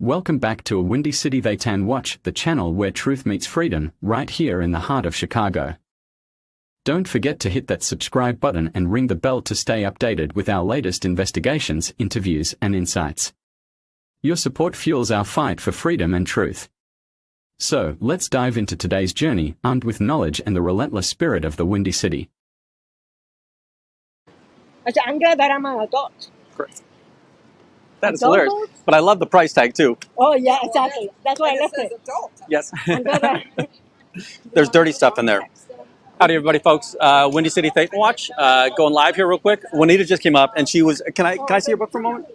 Welcome back to a Windy City They Tan Watch, the channel where truth meets freedom, right here in the heart of Chicago. Don't forget to hit that subscribe button and ring the bell to stay updated with our latest investigations, interviews, and insights. Your support fuels our fight for freedom and truth. So, let's dive into today's journey, armed with knowledge and the relentless spirit of the Windy City. I'm glad that I'm an adult. Correct. That is hilarious. But I love the price tag too. Oh, yeah, exactly. That's why I left it. Yes. I'm glad that... There's dirty stuff in there. Howdy, everybody, folks. Windy City Watch, going live here real quick. Juanita just came up, and she was. Can I see your book for a moment?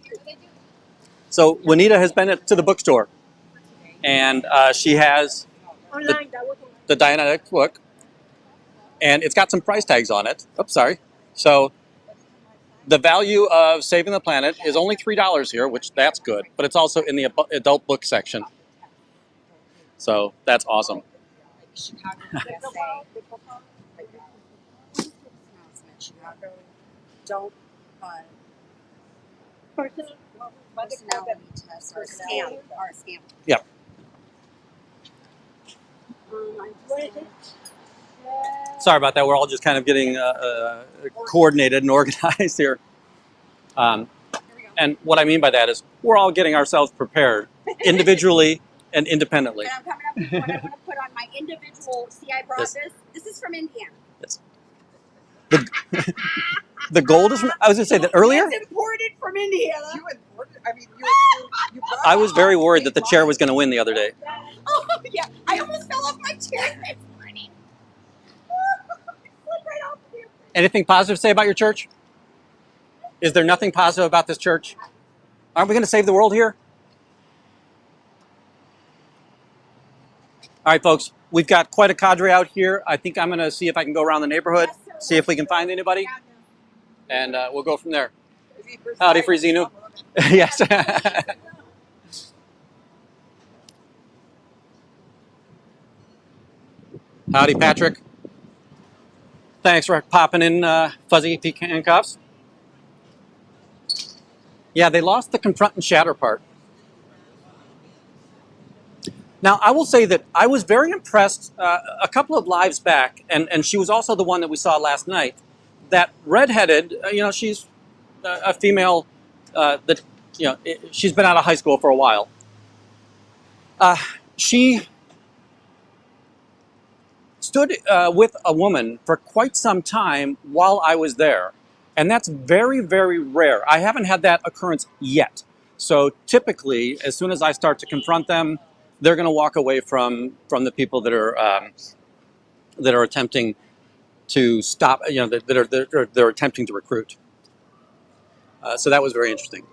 So Juanita has been to the bookstore, and she has the Dianetics book, and it's got some price tags on it. Oops, sorry. So the value of saving the planet is only $3 here, which that's good, but it's also in the adult book section. So that's awesome. Don't personality test or scam. Yep. Sorry about that. We're all just kind of getting coordinated and organized here. And what I mean by that is we're all getting ourselves prepared individually and independently. And I'm coming up with what I want to put on my individual. See, I brought this. This is from Indiana. Yes. The gold is from, I was going to say that earlier. It's imported from Indiana. You imported? I mean, you I was very worried that the chair was going to win the other day. Oh, yeah. I almost fell off my chair this morning. Right off of you. Anything positive to say about your church? Is there nothing positive about this church? Aren't we going to save the world here? All right, folks, we've got quite a cadre out here. I think I'm going to see if I can go around the neighborhood, see if we can find anybody, and we'll go from there. Howdy, Frizinu. Yes. Howdy, Patrick. Thanks for popping in, Fuzzy Handcuffs. Yeah, they lost the confront and shatter part. Now, I will say that I was very impressed a couple of lives back, and she was also the one that we saw last night, that redheaded, she's a female that, she's been out of high school for a while. She stood with a woman for quite some time while I was there, and that's very, very rare. I haven't had that occurrence yet. So typically, as soon as I start to confront them, they're going to walk away from the people that are attempting to stop, they're attempting to recruit. So that was very interesting.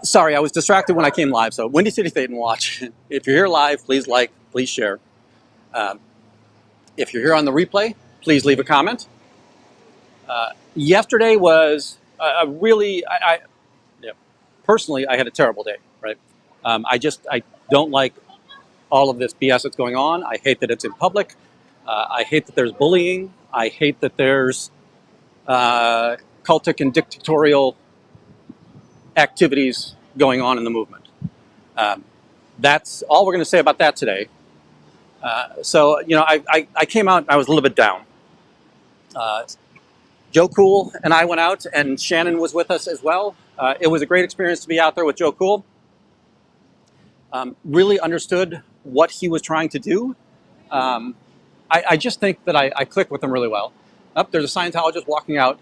Sorry, I was distracted when I came live. So Windy City ThetanWatch. If you're here live, please like, please share. If you're here on the replay, please leave a comment. Yesterday was a really, personally, I had a terrible day. Right? I don't like all of this BS that's going on. I hate that it's in public. I hate that there's bullying. I hate that there's cultic and dictatorial activities going on in the movement. That's all we're going to say about that today. So, I came out, I was a little bit down. Joe Cool and I went out, and Shannon was with us as well. It was a great experience to be out there with Joe Cool. Really understood what he was trying to do. I just think that I clicked with him really well. There's a Scientologist walking out.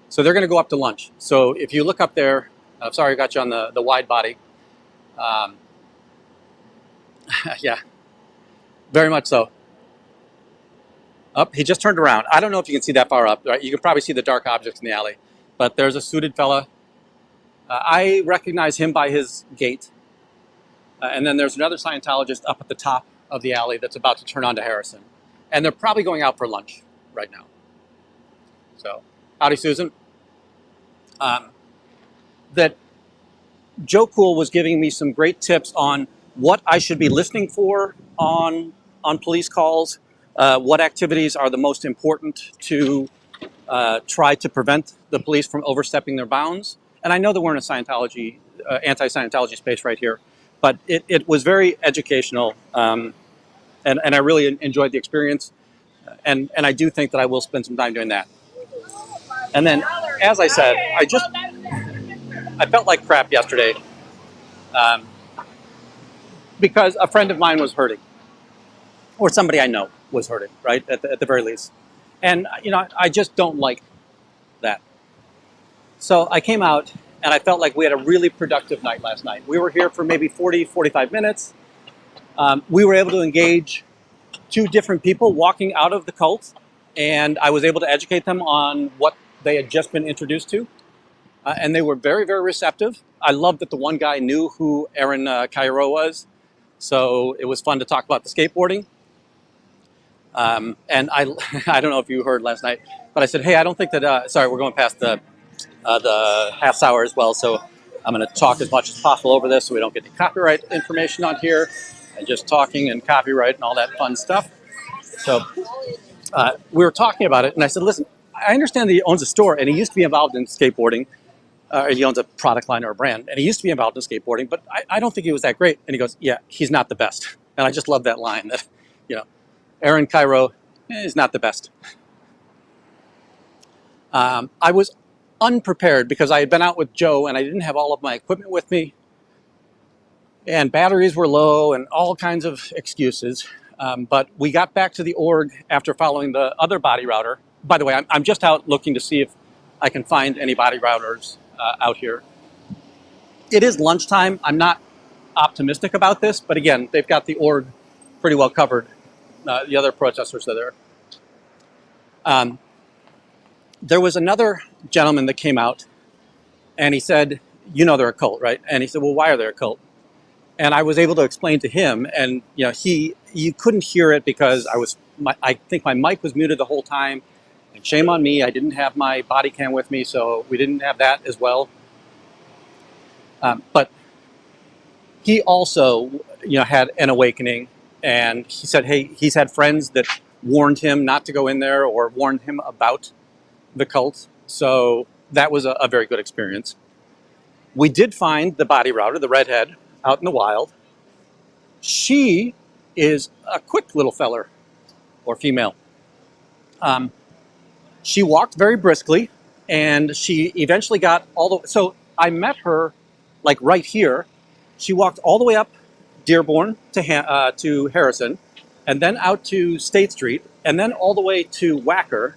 So they're going to go up to lunch. So if you look up there, I'm sorry I got you on the wide body. Yeah, very much so. He just turned around. I don't know if you can see that far up. Right? You can probably see the dark objects in the alley. But there's a suited fella. I recognize him by his gait. And then there's another Scientologist up at the top of the alley that's about to turn on to Harrison. And they're probably going out for lunch right now. So, howdy, Susan. That Joe Cool was giving me some great tips on what I should be listening for on police calls, what activities are the most important to try to prevent the police from overstepping their bounds, and I know that we're in a Scientology, anti-Scientology space right here, but it was very educational, and I really enjoyed the experience, and I do think that I will spend some time doing that. And then, as I said, I felt like crap yesterday, um, because a friend of mine was hurting, or somebody I know was hurting, right, at the very least. And, I just don't like that. So I came out, and I felt like we had a really productive night last night. We were here for maybe 40, 45 minutes. We were able to engage 2 different people walking out of the cult, and I was able to educate them on what they had just been introduced to. And they were very, very receptive. I love that the one guy knew who Aaron Cairo was, so it was fun to talk about the skateboarding. And I don't know if you heard last night, but I said, hey, I don't think that, sorry, we're going past the half hour as well, so I'm going to talk as much as possible over this so we don't get any copyright information on here, and just talking and copyright and all that fun stuff. So we were talking about it, and I said, listen, I understand that he owns a store, and he used to be involved in skateboarding. He owns a product line or a brand, and he used to be involved in skateboarding, but I don't think he was that great. And he goes, yeah, he's not the best. And I just love that line that, Aaron Cairo is not the best. I was unprepared because I had been out with Joe and I didn't have all of my equipment with me, and batteries were low and all kinds of excuses. But we got back to the org after following the other body router. By the way, I'm just out looking to see if I can find any body routers out here. It is lunchtime. I'm not optimistic about this, but again, they've got the org pretty well covered. The other protesters are there. There was another gentleman that came out, and he said, they're a cult, right? And he said, well, why are they a cult? And I was able to explain to him, and you couldn't hear it because I think my mic was muted the whole time. And shame on me, I didn't have my body cam with me, so we didn't have that as well. But he also, had an awakening, and he said, hey, he's had friends that warned him not to go in there or warned him about the cult. So that was a very good experience. We did find the body router, the redhead, out in the wild. She is a quick little feller, or female. She walked very briskly, and she eventually got so I met her like right here. She walked all the way up Dearborn to Harrison, and then out to State Street, and then all the way to Wacker,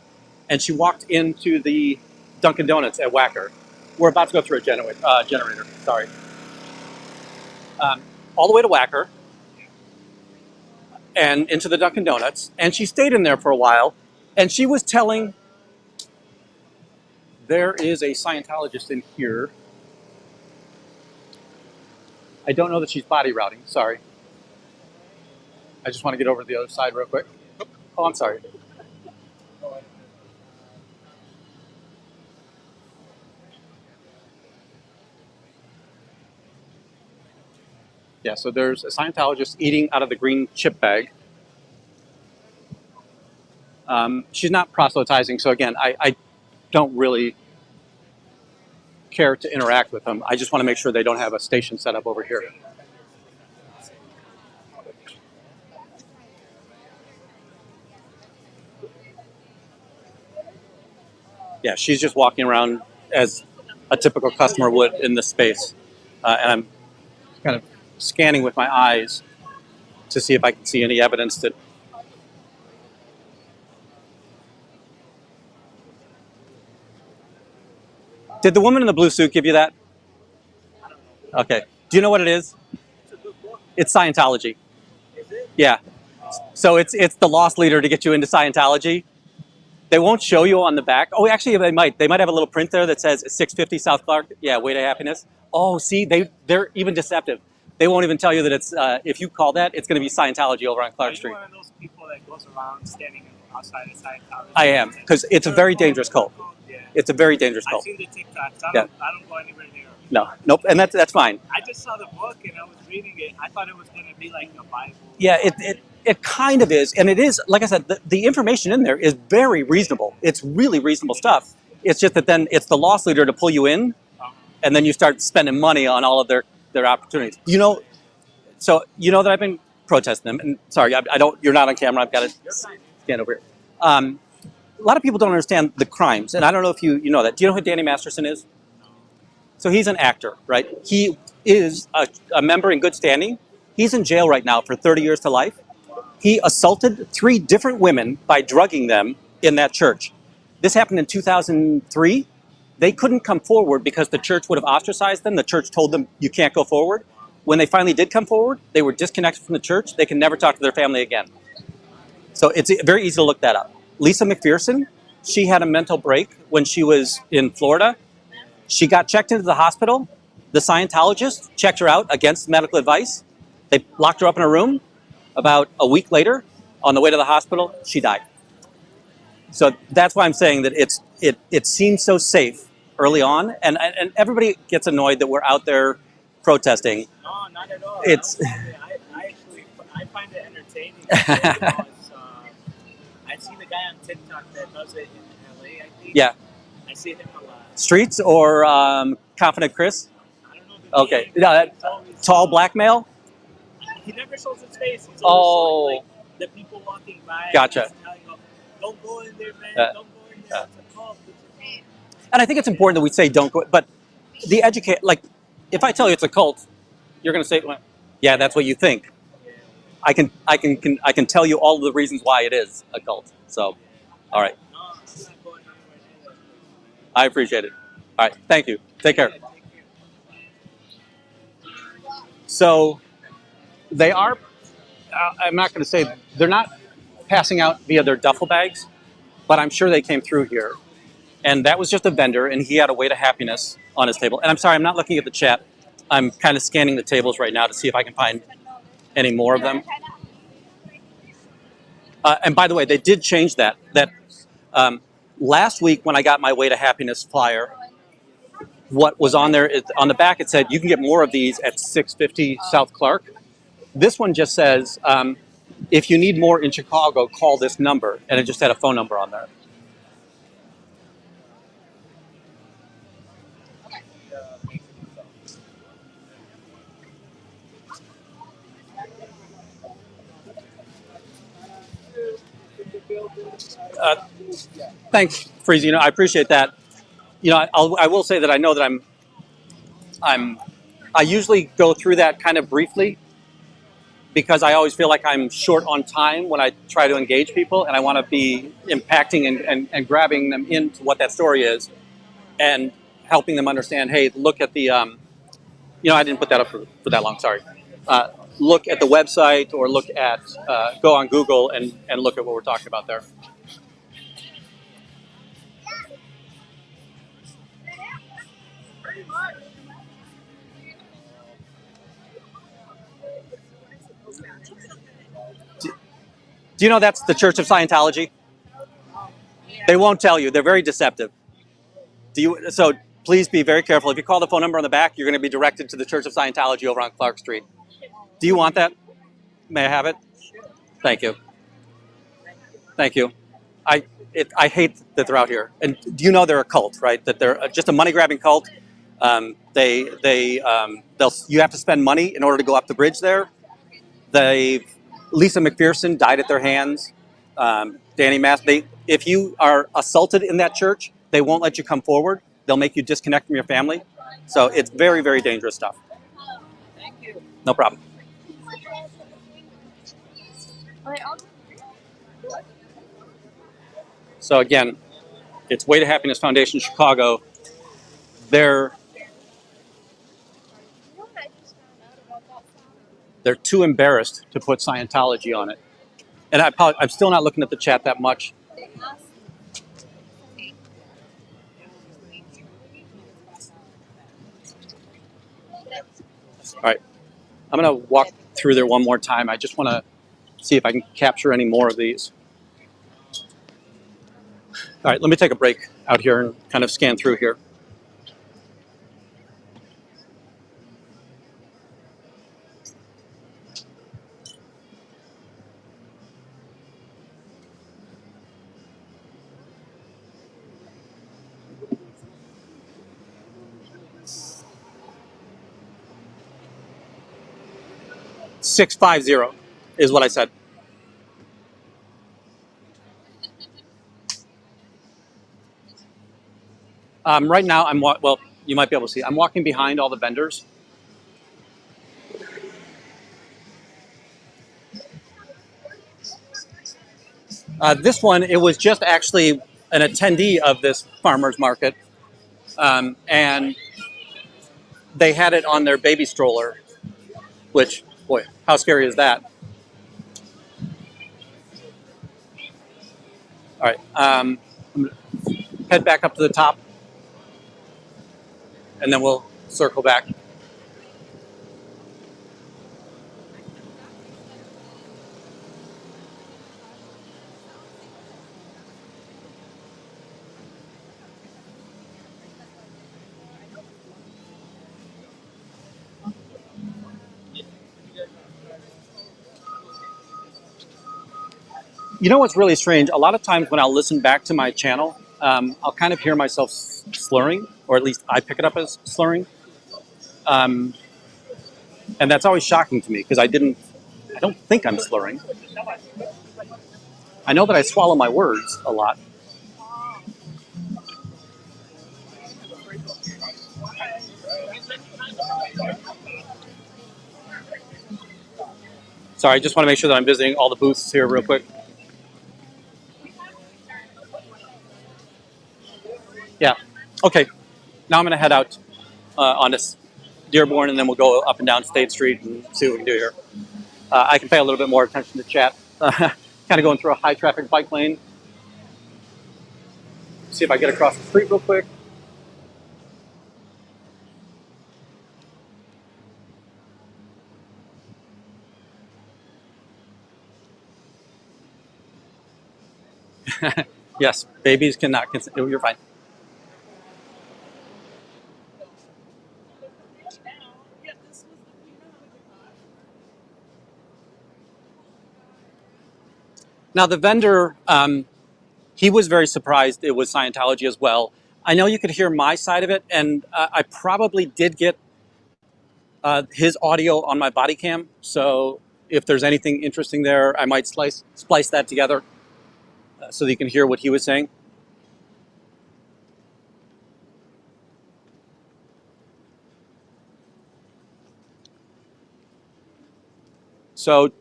and she walked into the Dunkin' Donuts at Wacker. We're about to go through a generator, sorry. All the way to Wacker, and into the Dunkin' Donuts, and she stayed in there for a while, and she was telling, there is a Scientologist in here. I don't know that she's body routing, sorry. I just want to get over to the other side real quick. Oh, I'm sorry. Yeah, so there's a Scientologist eating out of the green chip bag. She's not proselytizing, so again, I don't really care to interact with them. I just want to make sure they don't have a station set up over here. Yeah, she's just walking around as a typical customer would in this space. And I'm kind of scanning with my eyes to see if I can see any evidence that... Did the woman in the blue suit give you that? Okay. Do you know what it is? It's Scientology. Yeah. So it's the lost leader to get you into Scientology. They won't show you on the back. Oh, actually, they might. They might have a little print there that says 650 South Clark. Yeah, Way to Happiness. Oh, see, they're even deceptive. They won't even tell you that it's, if you call that, it's going to be Scientology over on Clark Street. Are you one of those people that goes around standing outside of Scientology? I am, because it's a very dangerous cult. Yeah. It's a very dangerous cult. I've seen the TikToks. I don't go anywhere near them. No, nope, and that's fine. I just saw the book and I was reading it. I thought it was going to be like a Bible. Yeah, it kind of is, and it is, like I said, the information in there is very reasonable. It's really reasonable stuff. It's just that then it's the lost leader to pull you in, and then you start spending money on all of their opportunities. So you know that I've been protesting them. And sorry, I don't. You're not on camera. I've got to stand over here. A lot of people don't understand the crimes, and I don't know if you know that. Do you know who Danny Masterson is? So he's an actor, right? He is a member in good standing. He's in jail right now for 30 years to life. He assaulted 3 different women by drugging them in that church. This happened in 2003. They couldn't come forward because the church would have ostracized them. The church told them, you can't go forward. When they finally did come forward, they were disconnected from the church. They can never talk to their family again. So it's very easy to look that up. Lisa McPherson, she had a mental break when she was in Florida. She got checked into the hospital. The Scientologist checked her out against medical advice. They locked her up in a room. About a week later, on the way to the hospital, she died. So that's why I'm saying that it seems so safe early on, and everybody gets annoyed that we're out there protesting. No, not at all. It's I find it entertaining because I see the guy on TikTok that does it in LA. I think. Yeah. I see him a lot. Streets or Confident Chris? I don't know the Okay. name, Yeah, but it's always, tall black male? He never shows his face. He's always Oh. showing, like, the people walking by. Gotcha. He's telling them, don't go in there, man. Don't go in there. It's a cult. And I think it's important that we say don't go, but the like, if I tell you it's a cult, you're going to say, well, yeah, that's what you think. I can tell you all of the reasons why it is a cult. So, all right. No, I'm not going anywhere. I appreciate it. All right. Thank you. Take care. So they are, I'm not going to say, they're not passing out via their duffel bags, but I'm sure they came through here. And that was just a vendor, and he had a way to happiness on his table. And I'm sorry, I'm not looking at the chat. I'm kind of scanning the tables right now to see if I can find any more of them. And by the way, they did change that. Last week when I got my Way to Happiness flyer, what was on there is on the back it said you can get more of these at 650 South Clark. This one just says if you need more in Chicago, call this number, and it just had a phone number on there. Thanks, Freezy. I appreciate that. I will say that I know that I usually go through that kind of briefly because I always feel like I'm short on time when I try to engage people, and I want to be impacting and grabbing them into what that story is and helping them understand, hey, look at the, I didn't put that up for that long, sorry. Look at the website or look at, go on Google and look at what we're talking about there. Do you know that's the Church of Scientology? They won't tell you. They're very deceptive. So please be very careful. If you call the phone number on the back, you're going to be directed to the Church of Scientology over on Clark Street. Do you want that? May I have it? Thank you. Thank you. I hate that they're out here. And do you know they're a cult, right? That they're just a money-grabbing cult. You have to spend money in order to go up the bridge there. Lisa McPherson died at their hands. Danny Mass. If you are assaulted in that church, they won't let you come forward. They'll make you disconnect from your family. So it's very, very dangerous stuff. Thank you. No problem. So again, it's Way to Happiness Foundation Chicago. They're too embarrassed to put Scientology on it. And I'm still not looking at the chat that much. All right. I'm going to walk through there one more time. I just want to see if I can capture any more of these. All right, let me take a break out here and kind of scan through here. 650 is what I said. Right now, well, you might be able to see. I'm walking behind all the vendors. This one, it was just actually an attendee of this farmer's market, and they had it on their baby stroller, which, boy, how scary is that? All right, I'm gonna head back up to the top, and then we'll circle back. You know what's really strange? A lot of times when I'll listen back to my channel, I'll kind of hear myself slurring, or at least I pick it up as slurring. And that's always shocking to me because I don't think I'm slurring. I know that I swallow my words a lot. Sorry, I just want to make sure that I'm visiting all the booths here real quick. Yeah. Okay. Now I'm going to head out on this Dearborn, and then we'll go up and down State Street and see what we can do here. I can pay a little bit more attention to chat. Kind of going through a high traffic bike lane. See if I get across the street real quick. Yes, babies cannot consent. You're fine. Now the vendor, he was very surprised it was Scientology as well. I know you could hear my side of it, and I probably did get his audio on my body cam. So if there's anything interesting there, I might splice that together so that you can hear what he was saying. So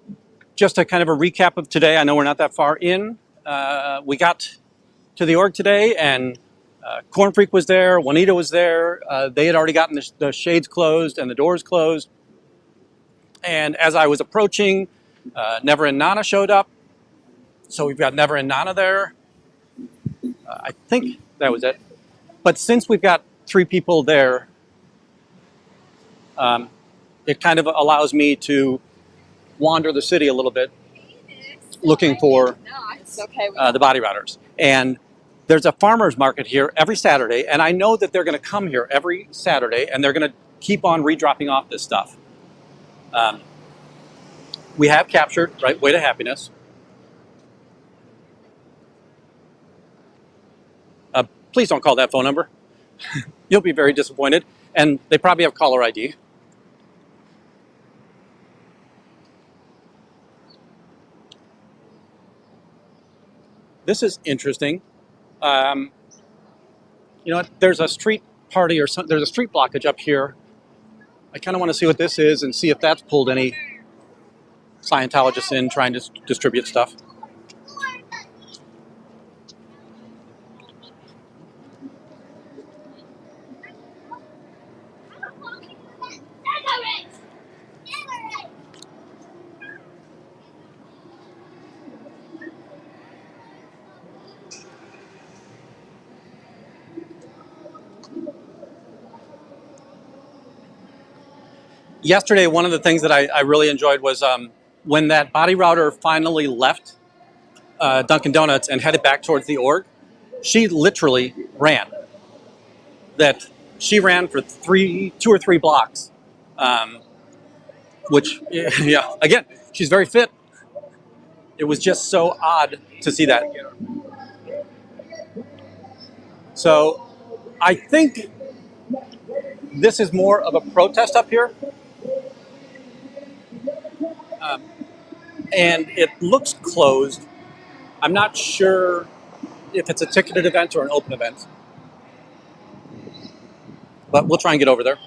just a kind of a recap of today. I know we're not that far in. We got to the org today, and Corn Freak was there, Juanita was there. They had already gotten the shades closed and the doors closed. And as I was approaching, Never and Nana showed up. So we've got Never and Nana there. I think that was it. But since we've got 3 people there, it kind of allows me to wander the city a little bit, looking for the body routers. And there's a farmer's market here every Saturday, and I know that they're going to come here every Saturday, and they're going to keep on redropping off this stuff. We have captured, right, Way to Happiness. Please don't call that phone number. You'll be very disappointed, and they probably have caller ID. This is interesting. You know what? There's a street party or something. There's a street blockage up here. I kind of want to see what this is and see if that's pulled any Scientologists in trying to distribute stuff. Yesterday, one of the things that I really enjoyed was when that body router finally left Dunkin' Donuts and headed back towards the org, she literally ran. That she ran for 2 or 3 blocks, which, yeah, again, she's very fit. It was just so odd to see that. So I think this is more of a protest up here. And it looks closed. I'm not sure if it's a ticketed event or an open event, but we'll try and get over there.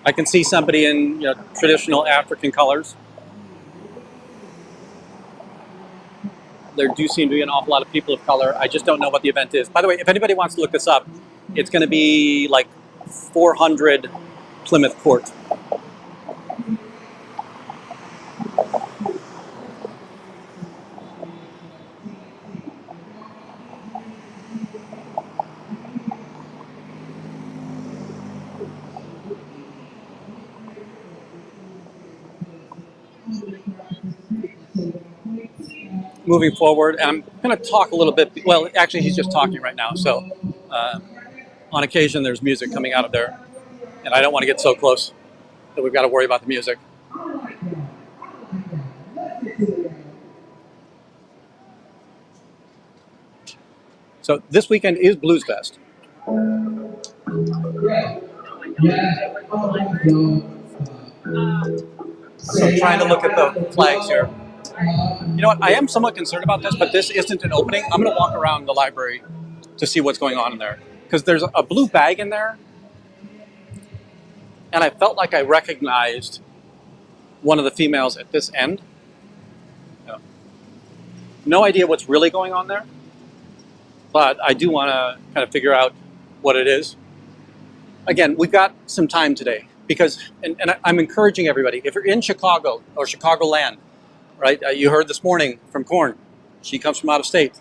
I can see somebody in traditional African colors. There do seem to be an awful lot of people of color. I just don't know what the event is. By the way, if anybody wants to look this up, it's going to be like 400 Plymouth Court. Moving forward, and I'm going to talk a little bit. Well, actually, he's just talking right now. So, on occasion, there's music coming out of there, and I don't want to get so close that we've got to worry about the music. So this weekend is Blues Fest. So trying to look at the flags here. You know what? I am somewhat concerned about this, but this isn't an opening. I'm going to walk around the library to see what's going on in there. Because there's a blue bag in there. And I felt like I recognized one of the females at this end. No idea what's really going on there. But I do want to kind of figure out what it is. Again, we've got some time today. Because, and I'm encouraging everybody, if you're in Chicago or Chicagoland, right? You heard this morning from Korn. She comes from out of state.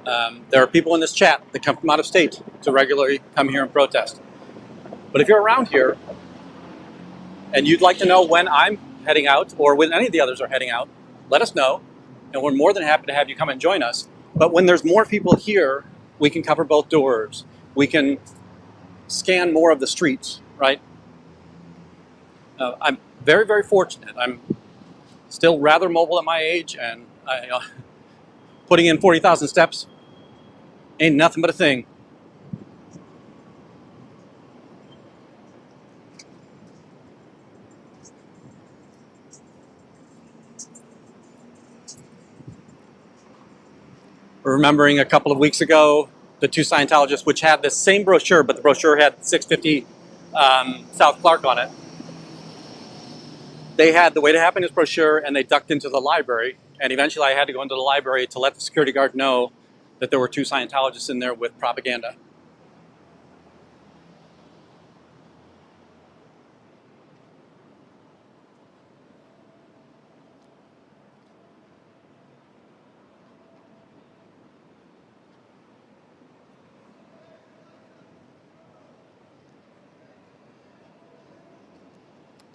There are people in this chat that come from out of state to regularly come here and protest. But if you're around here and you'd like to know when I'm heading out or when any of the others are heading out, let us know. And we're more than happy to have you come and join us. But when there's more people here, we can cover both doors. We can scan more of the streets, right? I'm very, very fortunate. I'm still rather mobile at my age, and putting in 40,000 steps ain't nothing but a thing. Remembering a couple of weeks ago, the two Scientologists, which had the same brochure, but the brochure had 650 South Clark on it. They had the Way to Happiness brochure, and they ducked into the library. And eventually I had to go into the library to let the security guard know that there were two Scientologists in there with propaganda.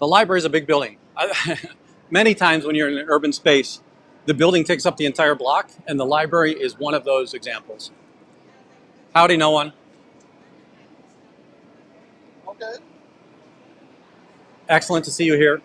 The library is a big building. Many times when you're in an urban space, the building takes up the entire block, and the library is one of those examples. Howdy, no one. Okay. Excellent to see you here.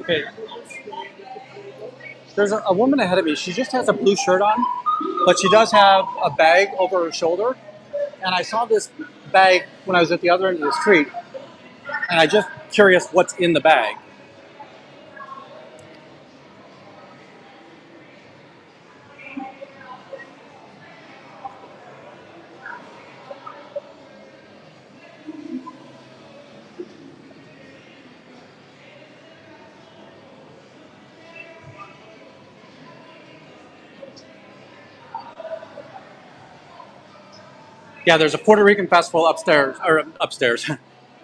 Okay. There's a woman ahead of me. She just has a blue shirt on, but she does have a bag over her shoulder. And I saw this bag when I was at the other end of the street, and I'm just curious what's in the bag. Yeah, there's a Puerto Rican festival upstairs,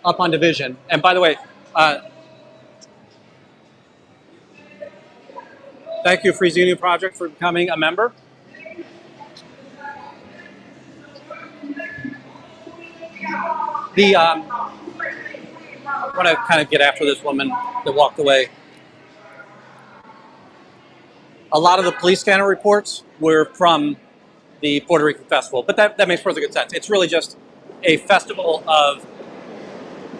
up on Division. And by the way, thank you, Freeze Union Project, for becoming a member. The I want to kind of get after this woman that walked away. A lot of the police scanner reports were from the Puerto Rican festival, but that makes perfect good sense. It's really just a festival of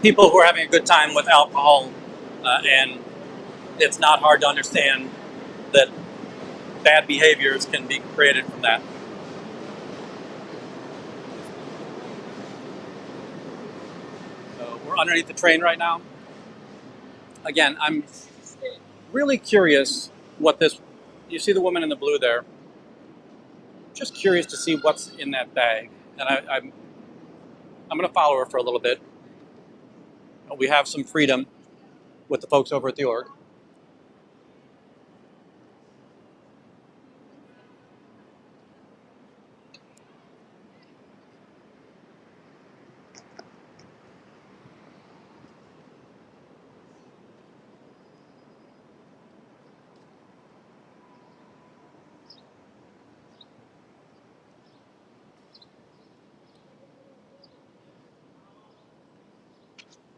people who are having a good time with alcohol, and it's not hard to understand that bad behaviors can be created from that. So we're underneath the train right now. Again, I'm really curious what this, you see the woman in the blue there, just curious to see what's in that bag. And I'm going to follow her for a little bit. We have some freedom with the folks over at the org.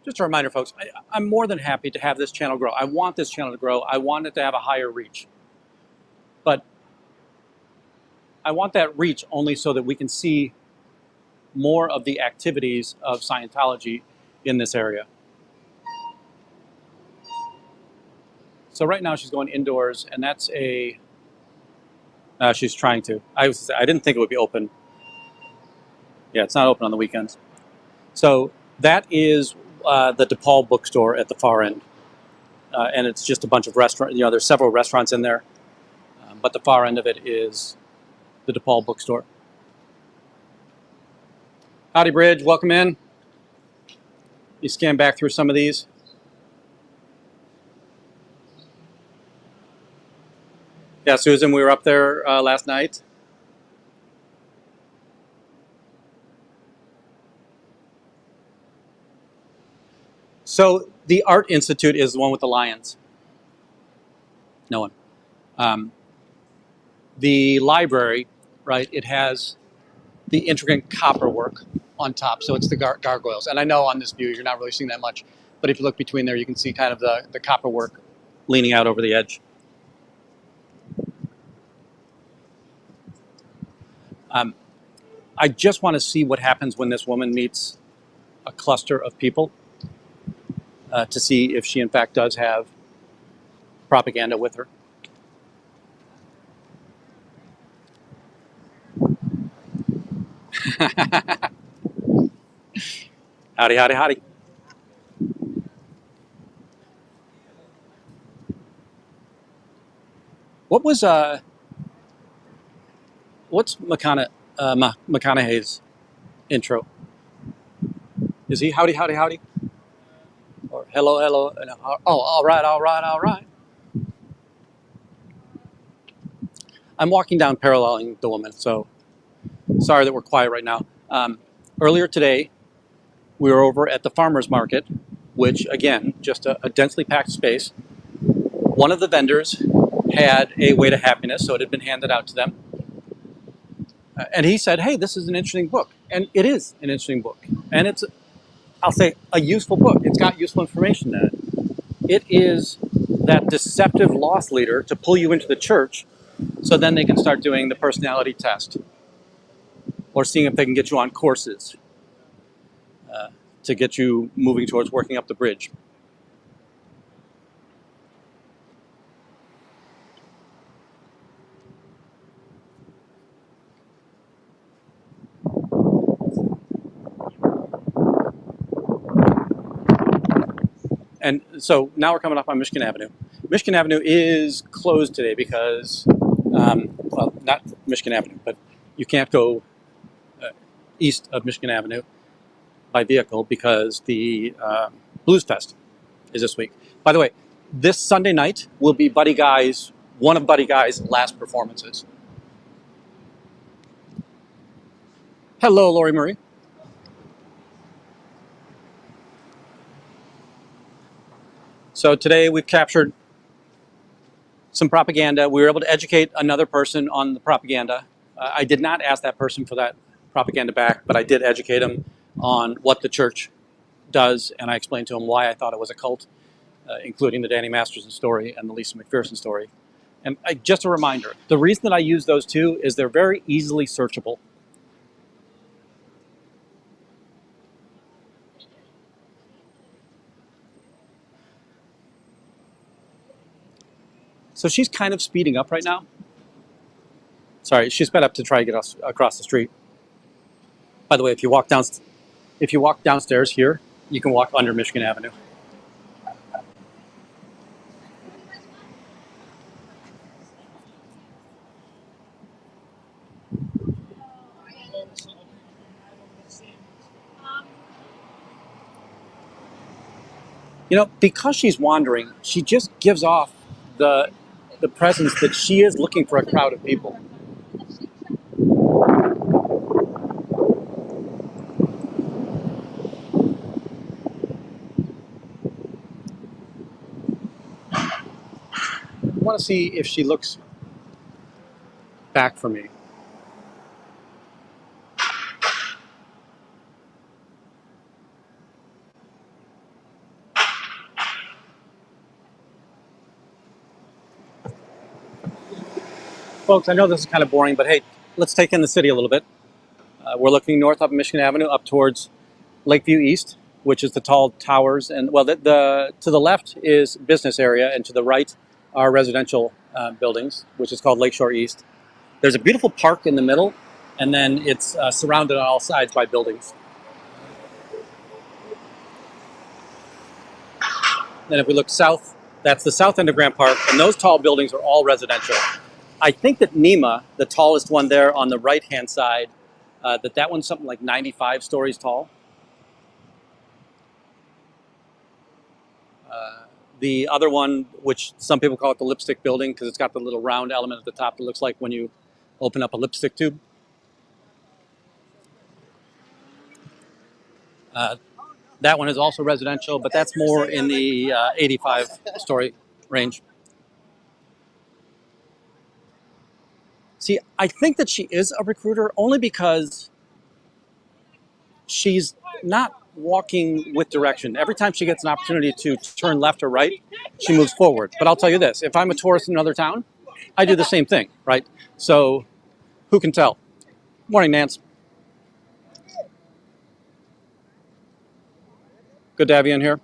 Just a reminder, folks, I'm more than happy to have this channel grow. I want this channel to grow. I want it to have a higher reach. But I want that reach only so that we can see more of the activities of Scientology in this area. So right now she's going indoors, and that's a, she's trying to. I didn't think it would be open. Yeah, it's not open on the weekends. So that is the DePaul bookstore at the far end. And it's just a bunch of restaurants. You know, there's several restaurants in there. But the far end of it is the DePaul bookstore. Howdy, Bridge. Welcome in. You scan back through some of these. Yeah, Susan, we were up there last night. So the Art Institute is the one with the lions. No one. The library, right, it has the intricate copper work on top. So it's the gargoyles. And I know on this view you're not really seeing that much. But if you look between there, you can see kind of the copper work leaning out over the edge. I just want to see what happens when this woman meets a cluster of people to see if she in fact does have propaganda with her. Howdy, howdy, howdy. What was what's McConaughey's intro? Is he howdy, howdy, howdy? Or hello, hello? Oh, all right, all right, all right. I'm walking down paralleling the woman, so sorry that we're quiet right now. Earlier today, we were over at the farmer's market, which again, just a densely packed space. One of the vendors had a Way to Happiness, so it had been handed out to them. And he said, hey, this is an interesting book. And it is an interesting book. And it's, I'll say, a useful book. It's got useful information in it. It is that deceptive loss leader to pull you into the church so then they can start doing the personality test or seeing if they can get you on courses to get you moving towards working up the bridge. And so now we're coming up on Michigan Avenue. Michigan Avenue is closed today because, well, not Michigan Avenue, but you can't go east of Michigan Avenue by vehicle because the Blues Fest is this week. By the way, this Sunday night will be Buddy Guy's, one of Buddy Guy's last performances. Hello, Lori Marie. So today we've captured some propaganda. We were able to educate another person on the propaganda. I did not ask that person for that propaganda back, but I did educate him on what the church does, and I explained to him why I thought it was a cult, including the Danny Masterson story and the Lisa McPherson story. And just a reminder, the reason that I use those two is they're very easily searchable. So she's kind of speeding up right now. Sorry, she sped up to try to get us across the street. By the way, if you walk downstairs here, you can walk under Michigan Avenue. You know, because she's wandering, she just gives off the presence that she is looking for a crowd of people. I want to see if she looks back for me. Folks, I know this is kind of boring, but hey, let's take in the city a little bit. We're looking north up Michigan Avenue up towards Lakeview East, which is the tall towers, and well, the to the left is business area, and to the right are residential buildings, which is called Lakeshore East. There's a beautiful park in the middle, and then it's surrounded on all sides by buildings. Then if we look south, that's the south end of Grant Park, and those tall buildings are all residential. I think that NEMA, the tallest one there on the right-hand side, that one's something like 95 stories tall. The other one, which some people call it the lipstick building because it's got the little round element at the top that looks like when you open up a lipstick tube. That one is also residential, but that's more in the 85-story range. See, I think that she is a recruiter only because she's not walking with direction. Every time she gets an opportunity to turn left or right, she moves forward. But I'll tell you this, if I'm a tourist in another town, I do the same thing, right? So who can tell? Morning, Nance. Good to have you in here.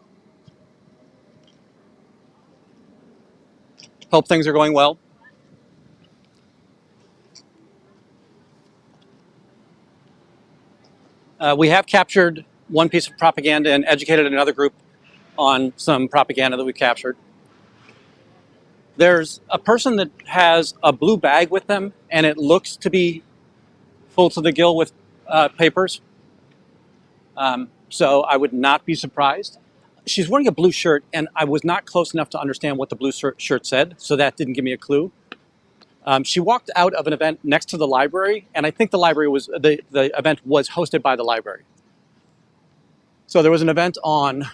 Hope things are going well. We have captured one piece of propaganda and educated another group on some propaganda that we captured. There's a person that has a blue bag with them, and it looks to be full to the gill with papers. So I would not be surprised. She's wearing a blue shirt, and I was not close enough to understand what the blue shirt said, so that didn't give me a clue. She walked out of an event next to the library, and I think the library was the event was hosted by the library. So there was an event on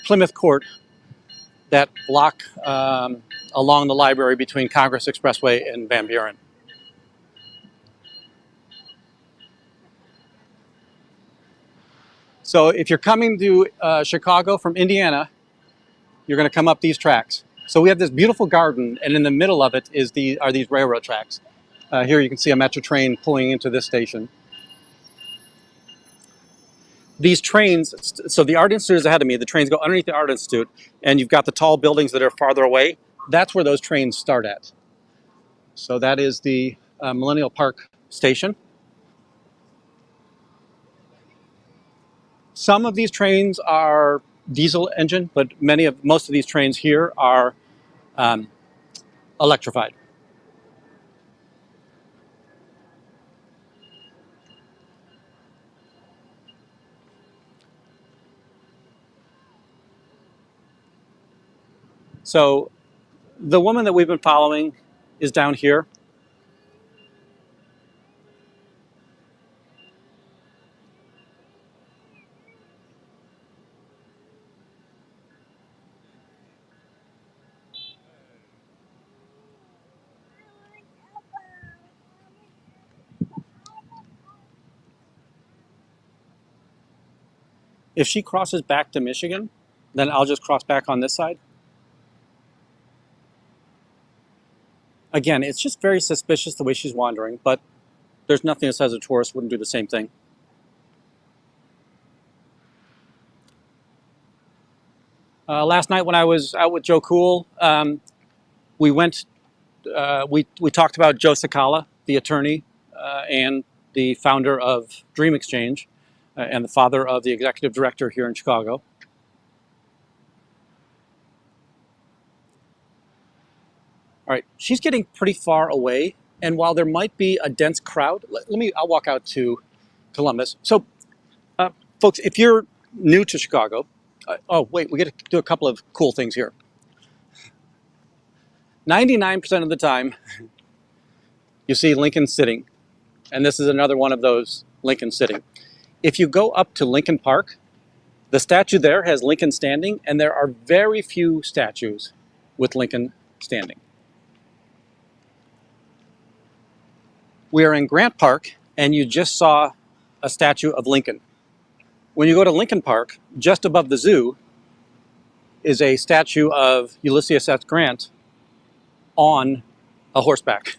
Plymouth Court, that block along the library between Congress Expressway and Van Buren. So if you're coming to Chicago from Indiana, you're going to come up these tracks. So we have this beautiful garden, and in the middle of it are these railroad tracks. Here you can see a metro train pulling into this station. These trains, so the Art Institute is ahead of me. The trains go underneath the Art Institute, and you've got the tall buildings that are farther away. That's where those trains start at. So that is the Millennial Park Station. Some of these trains are diesel engine, but most of these trains here are electrified. So the woman that we've been following is down here. If she crosses back to Michigan, then I'll just cross back on this side. Again, it's just very suspicious the way she's wandering, but there's nothing that says a tourist wouldn't do the same thing. Last night when I was out with Joe Cool, we went. We talked about Joe Cicala, the attorney and the founder of Dream Exchange, and the father of the executive director here in Chicago. All right, she's getting pretty far away, and while there might be a dense crowd, I'll walk out to Columbus. So, folks, if you're new to Chicago, oh wait, we get to do a couple of cool things here. 99% of the time, you see Lincoln sitting, and this is another one of those Lincoln sitting. If you go up to Lincoln Park, the statue there has Lincoln standing, and there are very few statues with Lincoln standing. We are in Grant Park, and you just saw a statue of Lincoln. When you go to Lincoln Park, just above the zoo is a statue of Ulysses S. Grant on a horseback.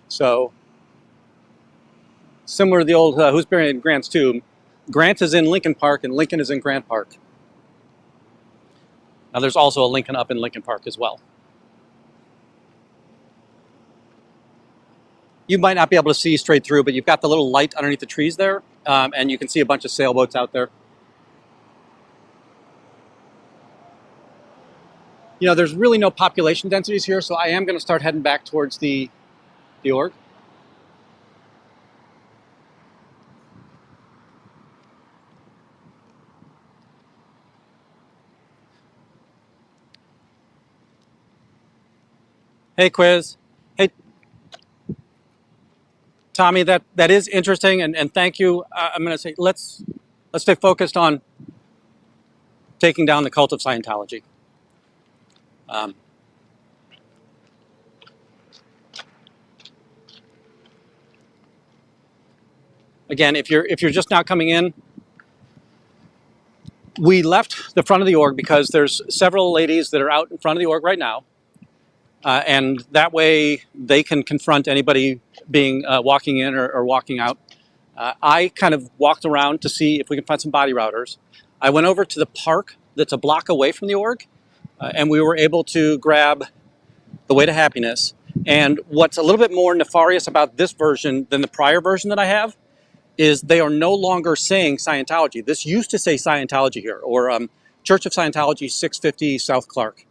So, similar to the old Who's Buried in Grant's Tomb, Grant is in Lincoln Park and Lincoln is in Grant Park. Now there's also a Lincoln up in Lincoln Park as well. You might not be able to see straight through, but you've got the little light underneath the trees there, and you can see a bunch of sailboats out there. You know, there's really no population densities here, so I am going to start heading back towards the org. Hey, Quiz. Hey, Tommy, that is interesting, and thank you. I'm going to say let's stay focused on taking down the cult of Scientology. Again, if you're just now coming in, we left the front of the org because there's several ladies that are out in front of the org right now, and that way they can confront anybody being walking in or walking out. I kind of walked around to see if we can find some body routers. I went over to the park that's a block away from the org, and we were able to grab the Way to Happiness. And what's a little bit more nefarious about this version than the prior version that I have is they are no longer saying Scientology. This used to say Scientology here, or Church of Scientology, 650 South Clark.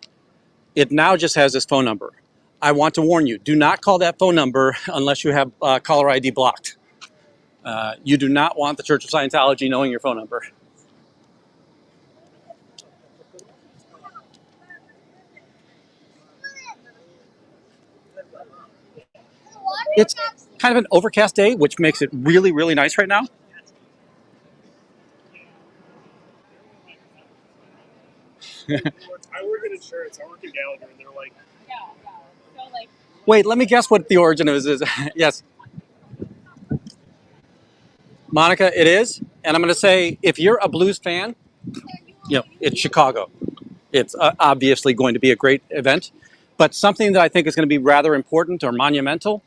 It now just has this phone number. I want to warn you, do not call that phone number unless you have caller ID blocked. You do not want the Church of Scientology knowing your phone number. It's kind of an overcast day, which makes it really, really nice right now. I work in insurance. I work in Gallagher, and they're like, So like, Wait, let me guess what the origin is. Yes. Monica, it is. And I'm going to say, if you're a blues fan, you know, it's Chicago. It's obviously going to be a great event. But something that I think is going to be rather important or monumental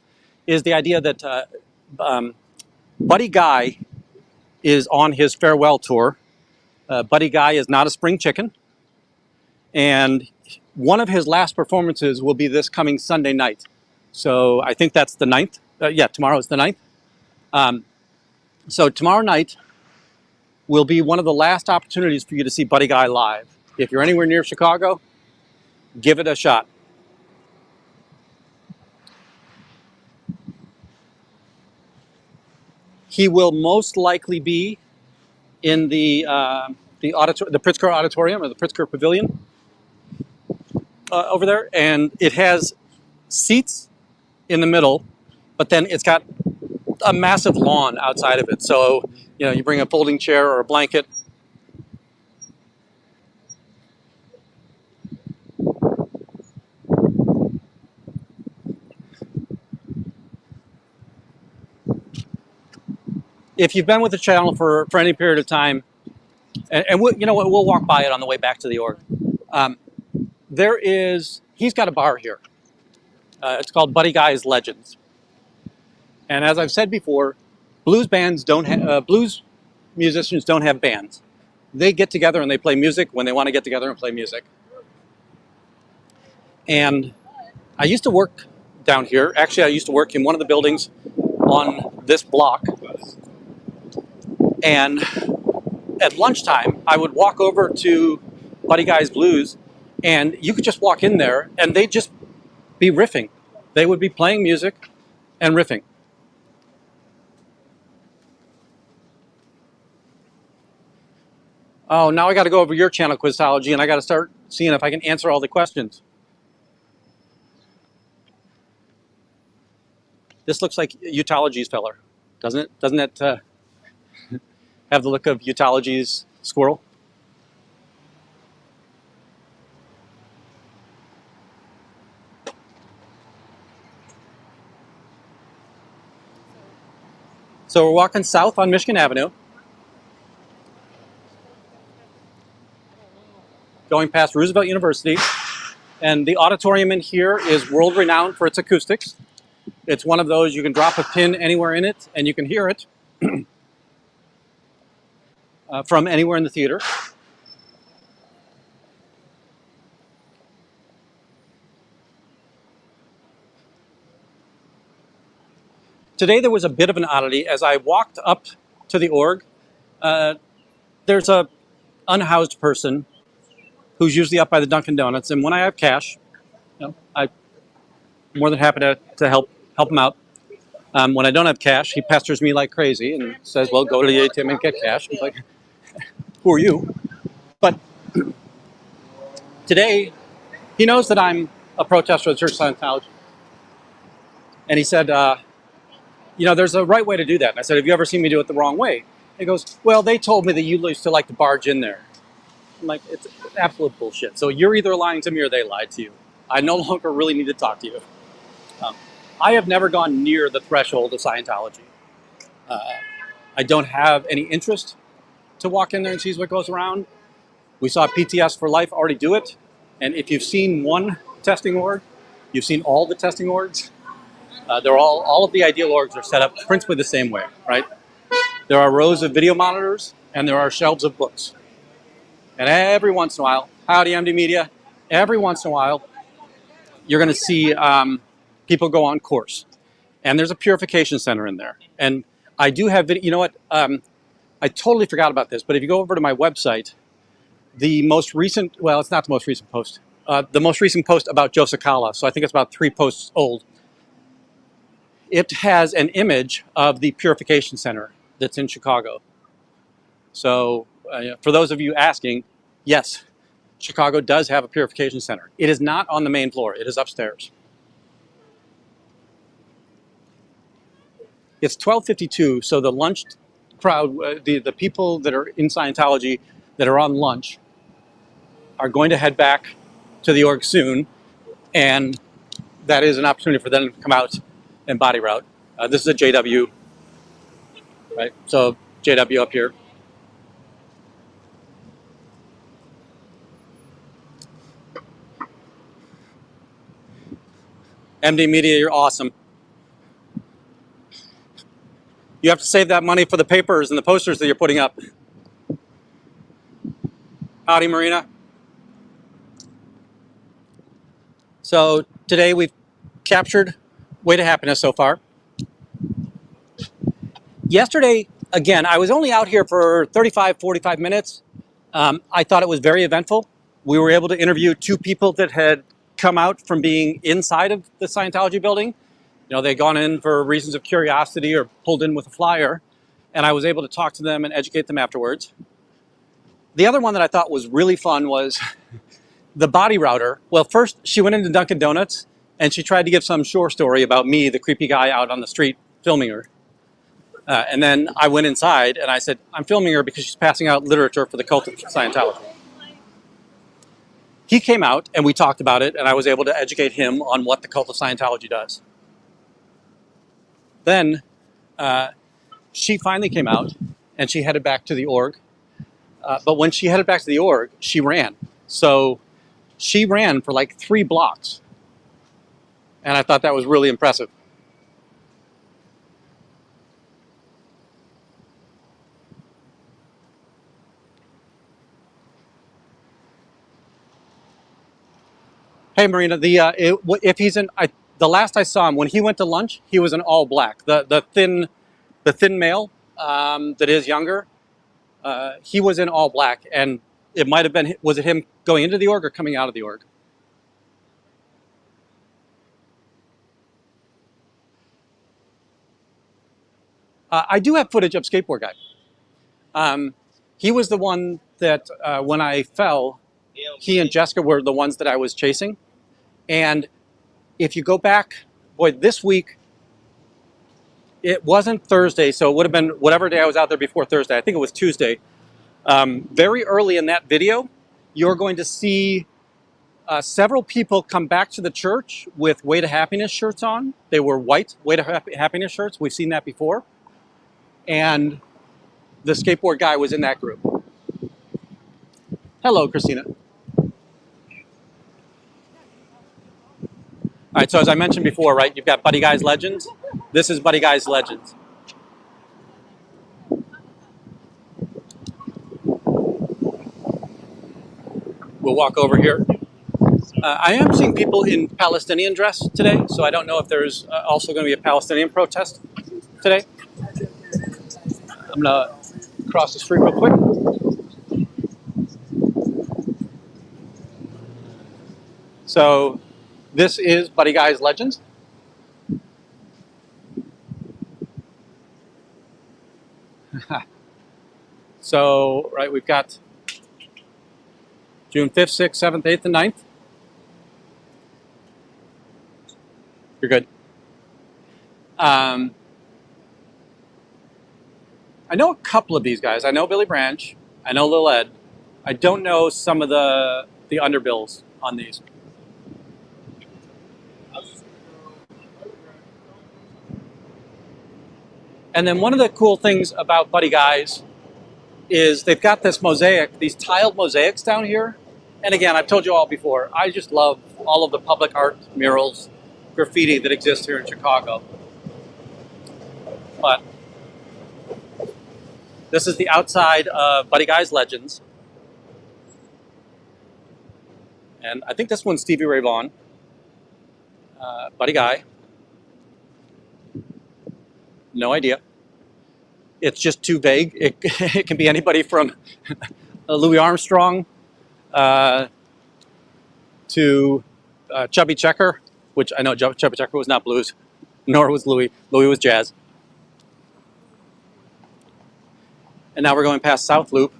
is the idea that Buddy Guy is on his farewell tour. Buddy Guy is not a spring chicken. And one of his last performances will be this coming Sunday night. So I think that's the 9th. Yeah, tomorrow is the 9th. So tomorrow night will be one of the last opportunities for you to see Buddy Guy live. If you're anywhere near Chicago, give it a shot. He will most likely be in the Pritzker Auditorium or the Pritzker Pavilion over there, and it has seats in the middle, but then it's got a massive lawn outside of it. So, you know, you bring a folding chair or a blanket. If you've been with the channel for any period of time, and we'll, you know what, we'll walk by it on the way back to the org. He's got a bar here. It's called Buddy Guy's Legends. And as I've said before, blues musicians don't have bands. They get together and they play music when they want to get together and play music. And I used to work down here. Actually, I used to work in one of the buildings on this block. And at lunchtime, I would walk over to Buddy Guy's Blues, and you could just walk in there and they'd just be riffing. They would be playing music and riffing. Oh, now I got to go over your channel, Quizology, and I got to start seeing if I can answer all the questions. This looks like Utology's feller, doesn't it? Doesn't it have the look of Utology's squirrel? So we're walking south on Michigan Avenue, going past Roosevelt University, and the auditorium in here is world-renowned for its acoustics. It's one of those you can drop a pin anywhere in it and you can hear it from anywhere in the theater. Today there was a bit of an oddity. As I walked up to the org, there's a unhoused person who's usually up by the Dunkin' Donuts, and when I have cash, you know, I'm more than happy to help him out. When I don't have cash, he pesters me like crazy and says, well, go to the ATM and get cash. I'm like, who are you? But today, he knows that I'm a protester of the Church of Scientology. And he said, you know, there's a right way to do that. And I said, have you ever seen me do it the wrong way? He goes, well, they told me that you used to like to barge in there. I'm like, it's absolute bullshit. So you're either lying to me or they lied to you. I no longer really need to talk to you. I have never gone near the threshold of Scientology. I don't have any interest to walk in there and see what goes around. We saw PTS for Life already do it. And if you've seen one testing org, you've seen all the testing orgs. They're all of the ideal orgs are set up principally the same way, right? There are rows of video monitors and there are shelves of books. And every once in a while, howdy MD Media, every once in a while, you're going to see people go on course. And there's a purification center in there. And I do have video, you know what, I totally forgot about this, but if you go over to my website, the most recent, well, it's not the most recent post, the most recent post about Joe Sakala, so I think it's about 3 posts old, it has an image of the purification center that's in Chicago. So for those of you asking, yes, Chicago does have a purification center. It is not on the main floor, it is upstairs. It's 12:52, so the lunch crowd, the people that are in Scientology that are on lunch are going to head back to the org soon, and that is an opportunity for them to come out and body route. This is a JW, right? So JW up here. MD Media, you're awesome. You have to save that money for the papers and the posters that you're putting up. Howdy, Marina. So today we've captured Way to Happiness so far. Yesterday, again, I was only out here for 45 minutes. I thought it was very eventful. We were able to interview 2 people that had come out from being inside of the Scientology building. You know, they'd gone in for reasons of curiosity or pulled in with a flyer, and I was able to talk to them and educate them afterwards. The other one that I thought was really fun was the body router. Well, first she went into Dunkin' Donuts and she tried to give some shore story about me, the creepy guy out on the street filming her. And then I went inside and I said, I'm filming her because she's passing out literature for the cult of Scientology. He came out and we talked about it, and I was able to educate him on what the cult of Scientology does. Then she finally came out and she headed back to the org. But when she headed back to the org, she ran. So she ran for like 3 blocks. And I thought that was really impressive. Hey, Marina, if he's in, the last I saw him, when he went to lunch, he was in all black. The thin male that is younger, he was in all black. And it might have been, was it him going into the org or coming out of the org? I do have footage of Skateboard Guy. He was the one that when I fell, he and Jessica were the ones that I was chasing. And if you go back, boy, this week, it wasn't Thursday, so it would have been whatever day I was out there before Thursday. I think it was Tuesday. Very early in that video, you're going to see several people come back to the church with Way to Happiness shirts on. They were white Way to Happiness shirts. We've seen that before. And the skateboard guy was in that group. Hello, Christina. All right, so as I mentioned before, right, you've got Buddy Guy's Legends. This is Buddy Guy's Legends. We'll walk over here. I am seeing people in Palestinian dress today, so I don't know if there's also going to be a Palestinian protest today. I'm going to cross the street real quick. So this is Buddy Guy's Legends. So, right, we've got June 5th, 6th, 7th, 8th, and 9th. You're good. I know a couple of these guys. I know Billy Branch. I know Lil Ed. I don't know some of the underbills on these. And then one of the cool things about Buddy Guys is they've got this mosaic, these tiled mosaics down here. And again, I've told you all before, I just love all of the public art, murals, graffiti that exists here in Chicago. But this is the outside of Buddy Guy's Legends. And I think this one's Stevie Ray Vaughan. Buddy Guy. No idea. It's just too vague. It can be anybody from Louis Armstrong to Chubby Checker, which I know Chubby Checker was not blues, nor was Louis. Louis was jazz. And now we're going past South Loop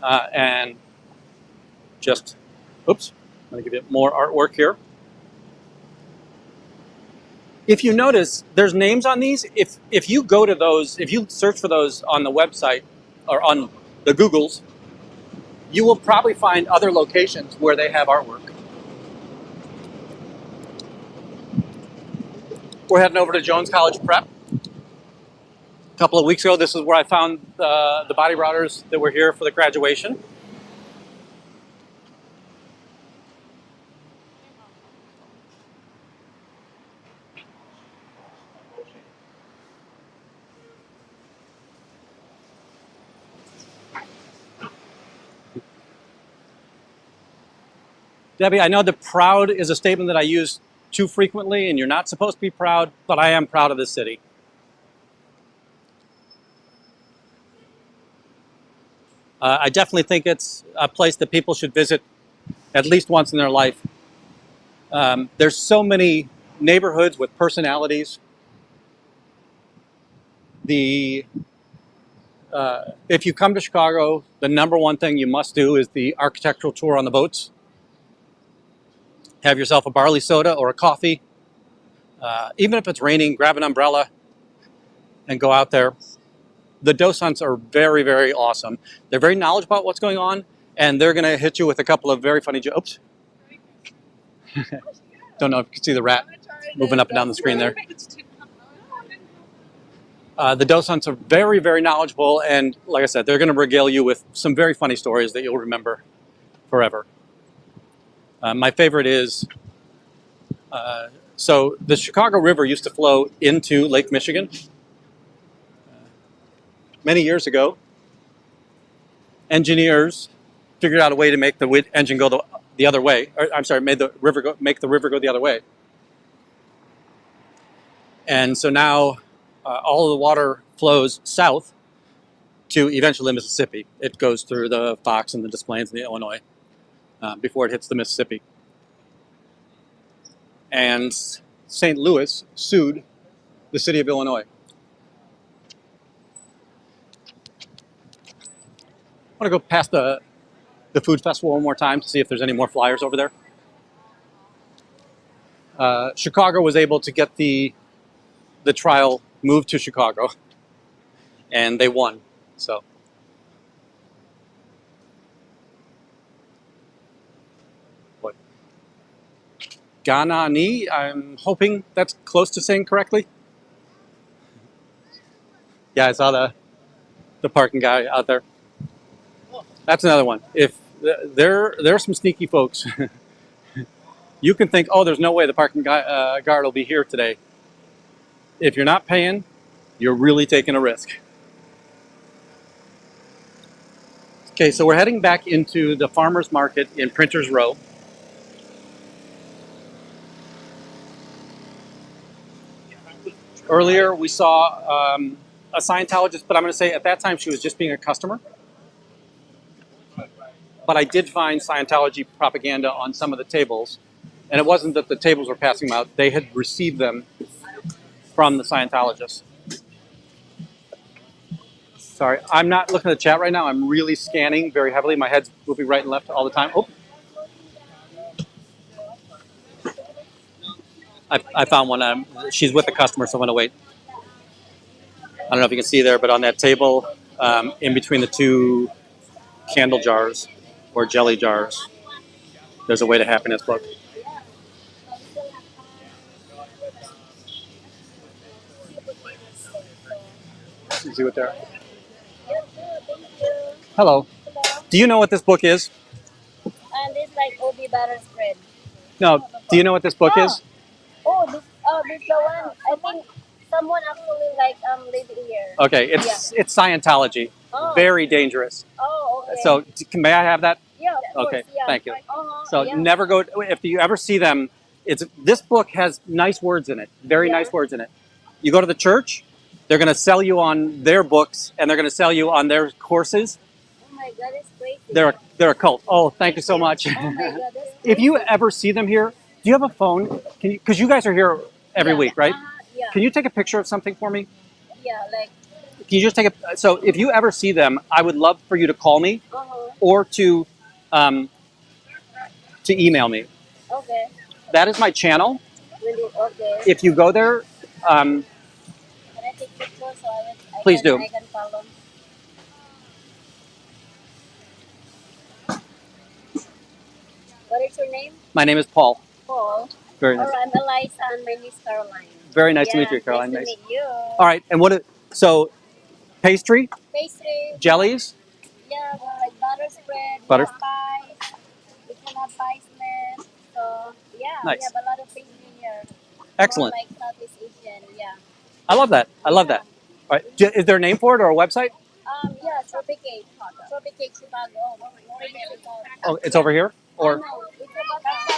and just, oops, I'm going to give you more artwork here. If you notice, there's names on these. If you go to those, if you search for those on the website or on the Googles, you will probably find other locations where they have artwork. We're heading over to Jones College Prep. A couple of weeks ago, this is where I found the body routers that were here for the graduation. Debbie, I know that proud is a statement that I use too frequently, and you're not supposed to be proud, but I am proud of this city. I definitely think it's a place that people should visit at least once in their life. There's so many neighborhoods with personalities. If you come to Chicago, the number one thing you must do is the architectural tour on the boats. Have yourself a barley soda or a coffee. Even if it's raining, grab an umbrella and go out there. The docents are very, very awesome. They're very knowledgeable about what's going on, and they're going to hit you with a couple of very funny jokes. Don't know if you can see the rat moving up and down the screen there. The docents are very, very knowledgeable, and like I said, they're going to regale you with some very funny stories that you'll remember forever. My favorite is, so the Chicago River used to flow into Lake Michigan many years ago. Engineers figured out a way to make the engine go the other way. Or, I'm sorry, make the river go the other way. And so now all of the water flows south to eventually Mississippi. It goes through the Fox and the Des Plaines and the Illinois before it hits the Mississippi. And St. Louis sued the city of Illinois. I want to go past the food festival one more time to see if there's any more flyers over there. Chicago was able to get the trial moved to Chicago, and they won. So, what? Ganani, I'm hoping that's close to saying correctly. Yeah, I saw the parking guy out there. That's another one. If there are some sneaky folks. You can think, oh, there's no way the parking guard will be here today. If you're not paying, you're really taking a risk. Okay, so we're heading back into the farmer's market in Printers Row. Earlier, we saw a Scientologist, but I'm going to say at that time she was just being a customer. But I did find Scientology propaganda on some of the tables. And it wasn't that the tables were passing them out. They had received them from the Scientologists. Sorry, I'm not looking at the chat right now. I'm really scanning very heavily. My head's moving right and left all the time. Oh. I found one. She's with the customer, so I'm going to wait. I don't know if you can see there, but on that table, in between the two candle jars or jelly jars, there's a Way to Happiness book. You see what there? Hello. Do you know what this book is? This like OB butter spread. No. Do you know what this book is? Oh, this the one. I think someone actually like living here. Okay, it's Scientology. Oh. Very dangerous. Oh, okay. So may I have that? Yeah. Of Okay. course, yeah. Thank you. So Never go. If you ever see them, this book has nice words in it. Very nice words in it. You go to the church, they're going to sell you on their books, and they're going to sell you on their courses. Oh my God, it's crazy. They're a cult. Oh, thank you so much. Oh my God, that's crazy. If you ever see them here, do you have a phone? Can you? Because you guys are here every week, right? Yeah. Can you take a picture of something for me? Yeah, like. Can you just take a? So if you ever see them, I would love for you to call me or to email me. Okay. That is my channel. Okay. If you go there, Can I take pictures so Please do. I can follow? What is your name? My name is Paul. Paul. Very nice. I'm Eliza and my name is Caroline. Very nice to meet you, Caroline. Nice to meet you. All right, and so pastry, Pastry. jellies, Yeah, like butter spread, Butter- pies. We can have pies left. So yeah, Nice. we have a lot of pastry here. excellent. More like Southeast Asian, yeah. I love that. I love that. All right, is there a name for it or a website? Yeah, Tropicate Chicago. Oh, it's over here, or No, it's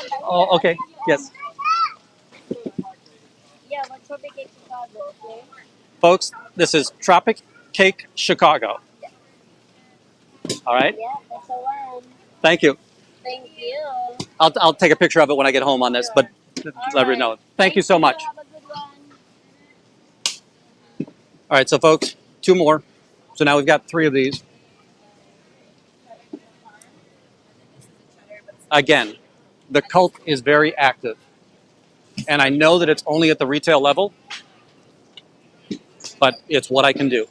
about oh, okay, yes, Yeah, but Tropicate Chicago, okay? folks. This is Tropic Cake Chicago. All right, Yeah, that's the one. thank you. Thank you. I'll take a picture of it when I get home on this, but let me know. Thank you so much. Have a good one. All right, so folks, 2 more. So now we've got 3 of these. Again, the cult is very active. And I know that it's only at the retail level, but it's what I can do.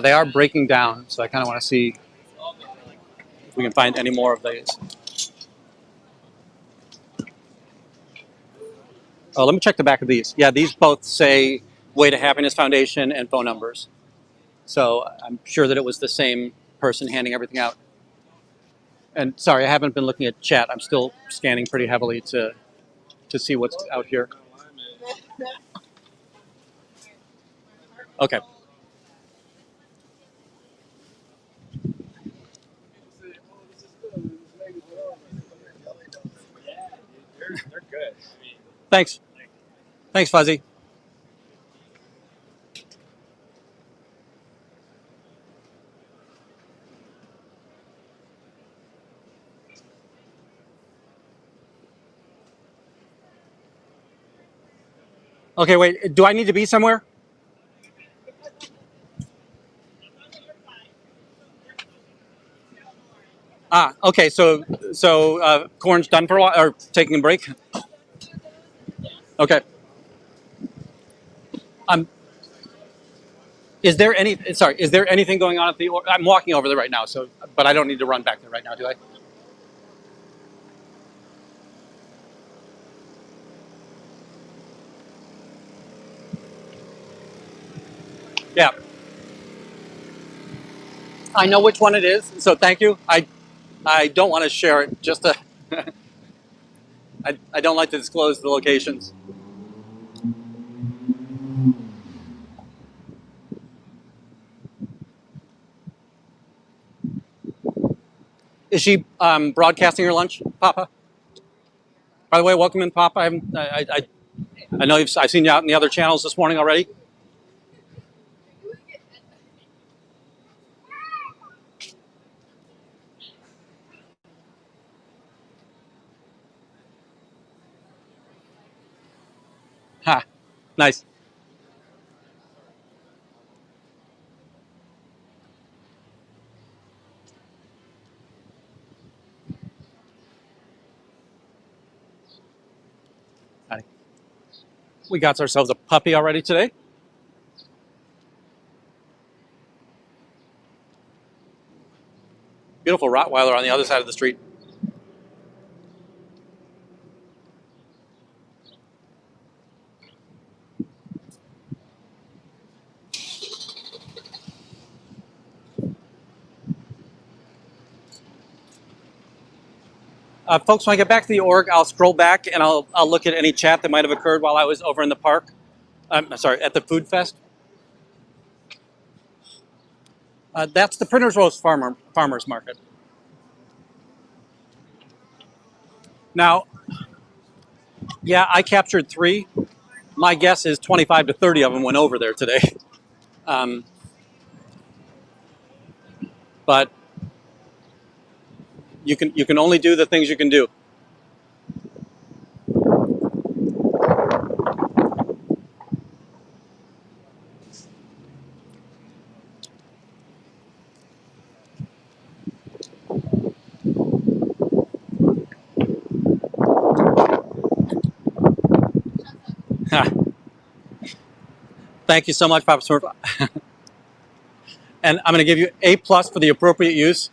They are breaking down, so I kind of want to see if we can find any more of these. Oh, let me check the back of these. Yeah, these both say Way to Happiness Foundation and phone numbers. So I'm sure that it was the same person handing everything out. And sorry, I haven't been looking at chat. I'm still scanning pretty heavily to see what's out here. Okay. They're good. I mean, Thanks. Thanks, Fuzzy. Okay, wait. Do I need to be somewhere? Okay. So Corn's done for a while, or taking a break. Okay. Um, is there any? Sorry, is there anything going on at the? I'm walking over there right now. So, but I don't need to run back there right now, do I? Yeah. I know which one it is. So thank you. I don't want to share it. Just to. I don't like to disclose the locations. Is she broadcasting her lunch, Papa? By the way, welcome in, Papa. I know I've seen you out in the other channels this morning already. Ha, nice. We got ourselves a puppy already today. Beautiful Rottweiler on the other side of the street. Folks, when I get back to the org, I'll scroll back and I'll look at any chat that might have occurred while I was over in the park. I'm sorry, at the food fest. That's the Printer's Roast Farmers Market. Now, yeah, I captured 3. My guess is 25 to 30 of them went over there today. But you can only do the things you can do. Thank you so much, Papa Smurf. And I'm going to give you A+ for the appropriate use.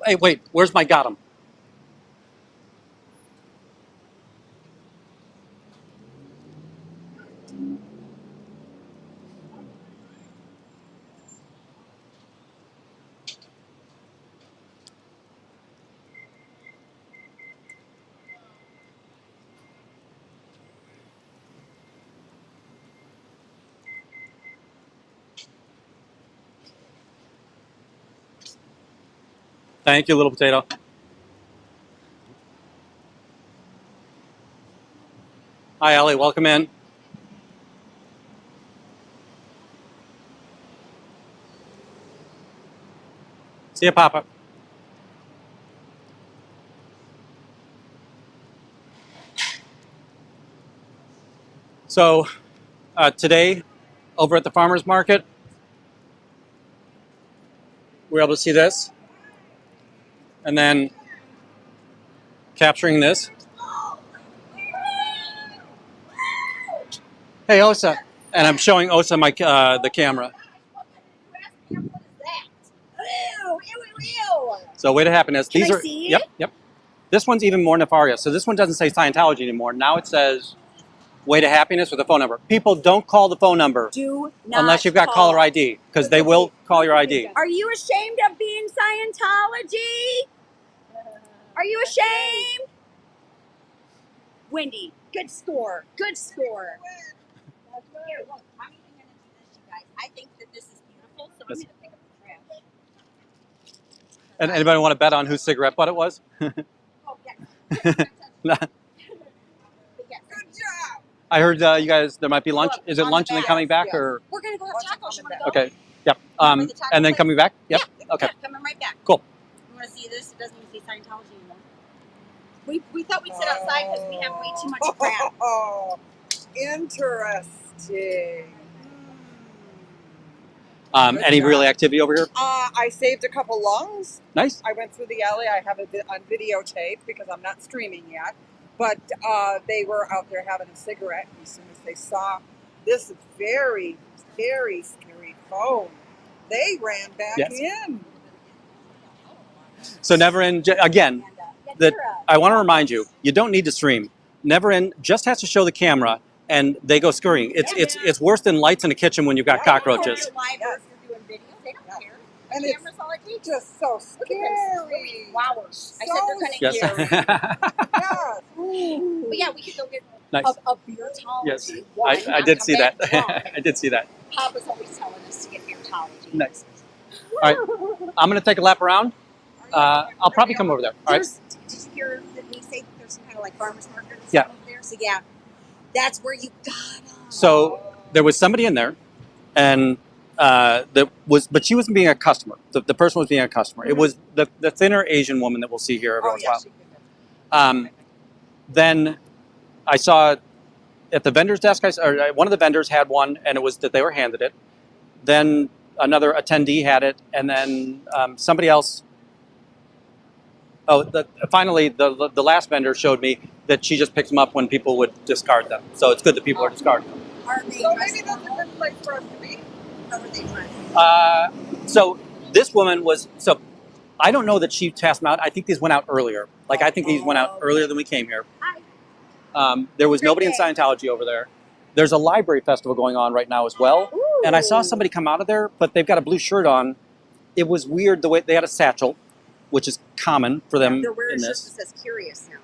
Hey, wait, where's my got 'em? Thank you, little potato. Hi, Ellie. Welcome in. See ya, Papa. So today, over at the farmers market, we were able to see this, and then capturing this. Hey, Osa, and I'm showing Osa my the camera. What is that? Ew, ew, ew, ew. So Way to Happiness. Can These I are see yep, it? yep. This one's even more nefarious. So this one doesn't say Scientology anymore. Now it says Way to Happiness with a phone number. People, don't call the phone number Do not unless you've got call. caller ID, because they will call your ID. Are you ashamed of being Scientology? Are you ashamed? Wendy, good score. Good score. Here, look, I'm even going to do this, you guys. I think that this is beautiful, so I'm going to pick up the trash. And anybody want to bet on whose cigarette butt it was? Oh, yes. Nah. But yes. Good job. I heard you guys, there might be lunch. Look, Is it on lunch the and then back, coming back, yeah. or? We're going to go have tacos. You want to go? Okay, yep. Remember the taco And then place? coming back? Yep, Yeah, okay. yeah, coming right back. Cool. You want to see this? It doesn't even say Scientology anymore. We thought we'd sit outside because we have way too much crap. Oh, interesting. Good Any job. really activity over here? I saved a couple lungs. Nice. I went through the alley. I have it on videotape because I'm not streaming yet. But they were out there having a cigarette. And as soon as they saw this very, very scary phone, they ran back Yes. in. So never in, again, that I want to remind you, you don't need to stream. Never in just has to show the camera and they go scurrying. It's worse than lights in a kitchen when you've got cockroaches. If you're live or if you're doing video, they don't care. And The it's camera's all it takes. just so Look at scary. this. Wow. I said they're going to Yes. scary. Yes. But yeah, we could go get Nice. a beer towel. Yes. Wine, I not did come see that. back drunk. I did see that. Papa's always telling us to get beertology. Nice. All right. I'm going to take a lap around. I'll probably come over there. All right. Did you hear that we say that there's some kind of like farmer's market or Yeah. something over there? So yeah, that's where you got them. So there was somebody in there, and but she wasn't being a customer. The person was being a customer. It was the thinner Asian woman that we'll see here every once in a while. Then I saw at the vendor's desk, one of the vendors had one, and it was that they were handed it. Then another attendee had it, and then somebody else. Oh, finally, the last vendor showed me that she just picks them up when people would discard them. So it's good that people are discarding them. Are they So dressed maybe that's a good place for us to be. How are they dressed? So this woman was, so I don't know that she passed them out. I think these went out earlier. Like, I think these went out earlier than we came here. Hi. There was Great nobody in day. Scientology over there. There's a library festival going on right now as well. And I saw somebody come out of there, but they've got a blue shirt on. It was weird the way they had a satchel, which is common for them They're wearing in shirts this. that says curious now.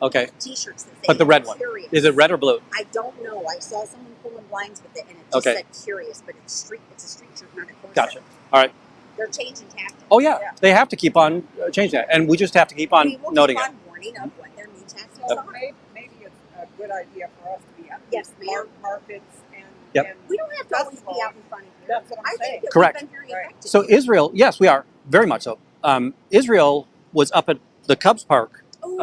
Okay. T-shirts that say But the red one. curious. Is it red or blue? I don't know. I saw someone pulling blinds with it, and it just Okay. said curious, but it's street. It's a street shirt, not a corset. Gotcha. All right. They're changing tactics. Oh, yeah. They have to keep on changing that. And we just have to keep on We will noting keep it. on warning of what their new tactics So are. maybe it's a good idea for us to be at Yes, these ma'am. markets and, Yep. and We don't have to always be out in front of you. That's what I'm I saying. think that Correct. we've been very Right. effective. So Israel, yes, we are. Very much so. Israel was up at the Cubs Park Ooh,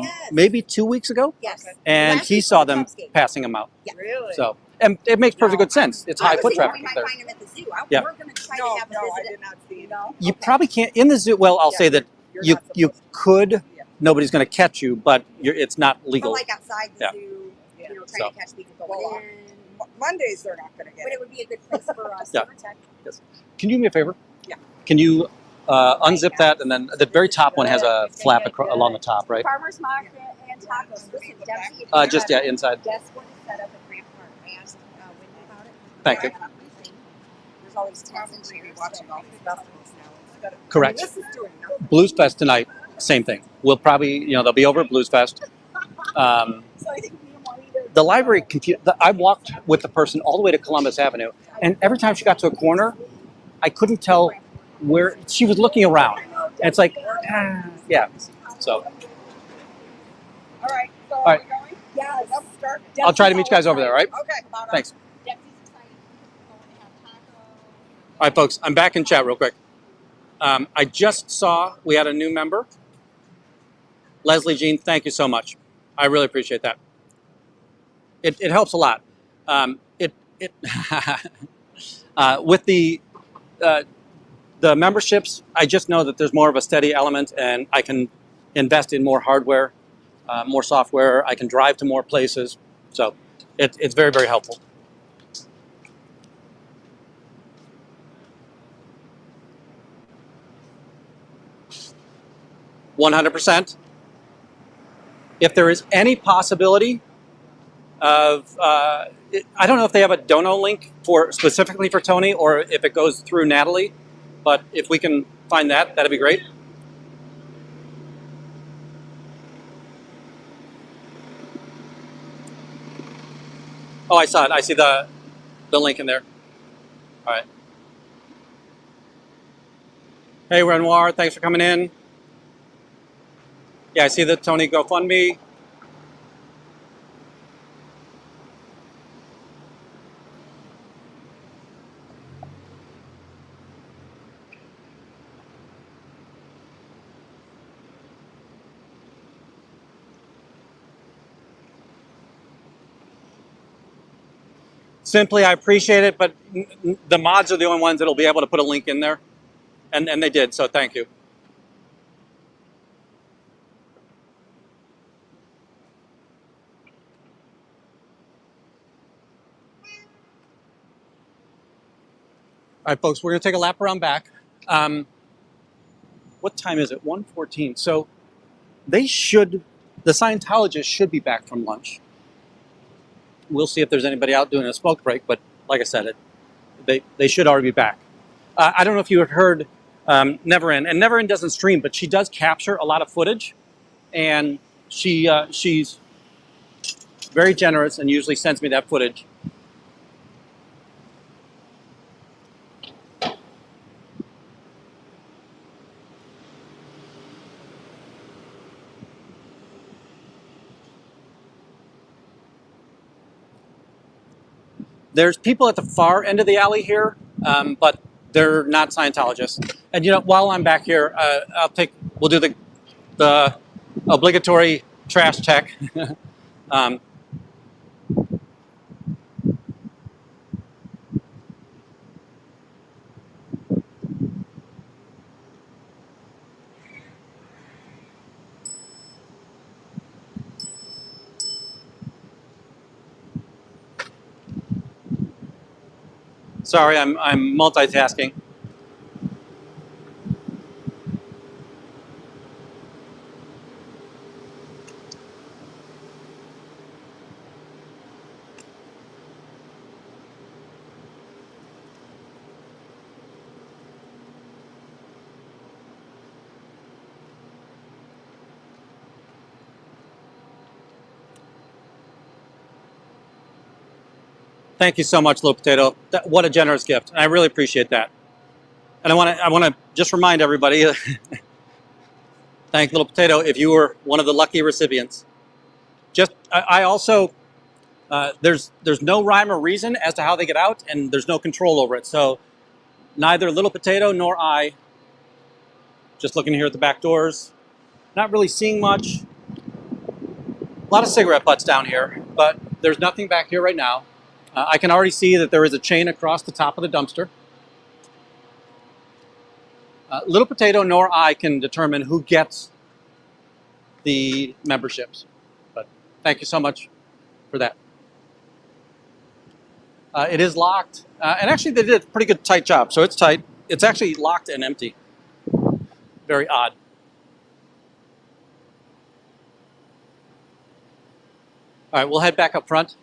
yes. maybe 2 weeks ago, Yes. and Last he week saw was the them Cubs game. passing them out. Yeah. really. So, and it makes perfect No, good sense. It's I high was foot thinking traffic we might there. find them at the zoo. Yeah. We're going to try No, to have no, a I visit. did not see it. No? You Okay. probably can't in the zoo. Well, I'll Yeah, say that you're you not you supposed to. could. Yeah. Nobody's going to catch you, but it's not But legal. like outside the Yeah. zoo, Yeah. trying So. to catch people Well, going in. Mondays they're not going to get But it. it would be a good place for us Yeah. to protect. Can you do me a favor? Yeah. Can you unzip that, and then the very top one has a flap along the top, right? Farmers market and tacos. Listen, Dempsey, if you Just have- inside. Guess what is set up at Grant Park? I asked Wendy about it. Thank you. There's all these tents and Probably be chairs. watching all these festivals now instead of. Correct. I mean, this is doing nothing. Blues Fest tonight, same thing. We'll probably, they'll be over at Blues Fest. So I think me and Juanita. The library, I walked with the person all the way to Columbus Avenue, and every time she got to a corner, I couldn't tell where she was looking around. And it's like, yeah. So All right. So All are right. we going? Yes. Let's start. I'll try to meet you guys over there, all right? Okay. Thanks. Dempsey's excited. We're going to have tacos. All right, folks, I'm back in chat real quick. I just saw we had a new member. Leslie Jean, thank you so much. I really appreciate that. It helps a lot. With the memberships, I just know that there's more of a steady element, and I can invest in more hardware, more software. I can drive to more places. So it's very, very helpful. $100%. if there is any possibility of, I don't know if they have a dono link for specifically for Tony or if it goes through Natalie, but if we can find that, that'd be great. Oh, I saw it. I see the link in there. All right. Hey, Renoir, thanks for coming in. Yeah, I see the Tony GoFundMe. Simply, I appreciate it, but the mods are the only ones that'll be able to put a link in there, and they did, so thank you. All right, folks, we're going to take a lap around back. What time is it? 1:14. So the Scientologists should be back from lunch. We'll see if there's anybody out doing a smoke break, but like I said, they should already be back. I don't know if you had heard Neverin, and Neverin doesn't stream, but she does capture a lot of footage, and she's very generous and usually sends me that footage. There's people at the far end of the alley here, but they're not Scientologists. And you know, while I'm back here, we'll do the obligatory trash check. Sorry, I'm multitasking. Thank you so much, Little Potato. What a generous gift. I really appreciate that. And I want to just remind everybody, thank Little Potato if you were one of the lucky recipients. I also, there's no rhyme or reason as to how they get out, and there's no control over it. So neither Little Potato nor I, just looking here at the back doors, not really seeing much. A lot of cigarette butts down here, but there's nothing back here right now. I can already see that there is a chain across the top of the dumpster. Little Potato nor I can determine who gets the memberships, but thank you so much for that. It is locked, and actually they did a pretty good tight job, so it's tight. It's actually locked and empty. Very odd. All right, we'll head back up front.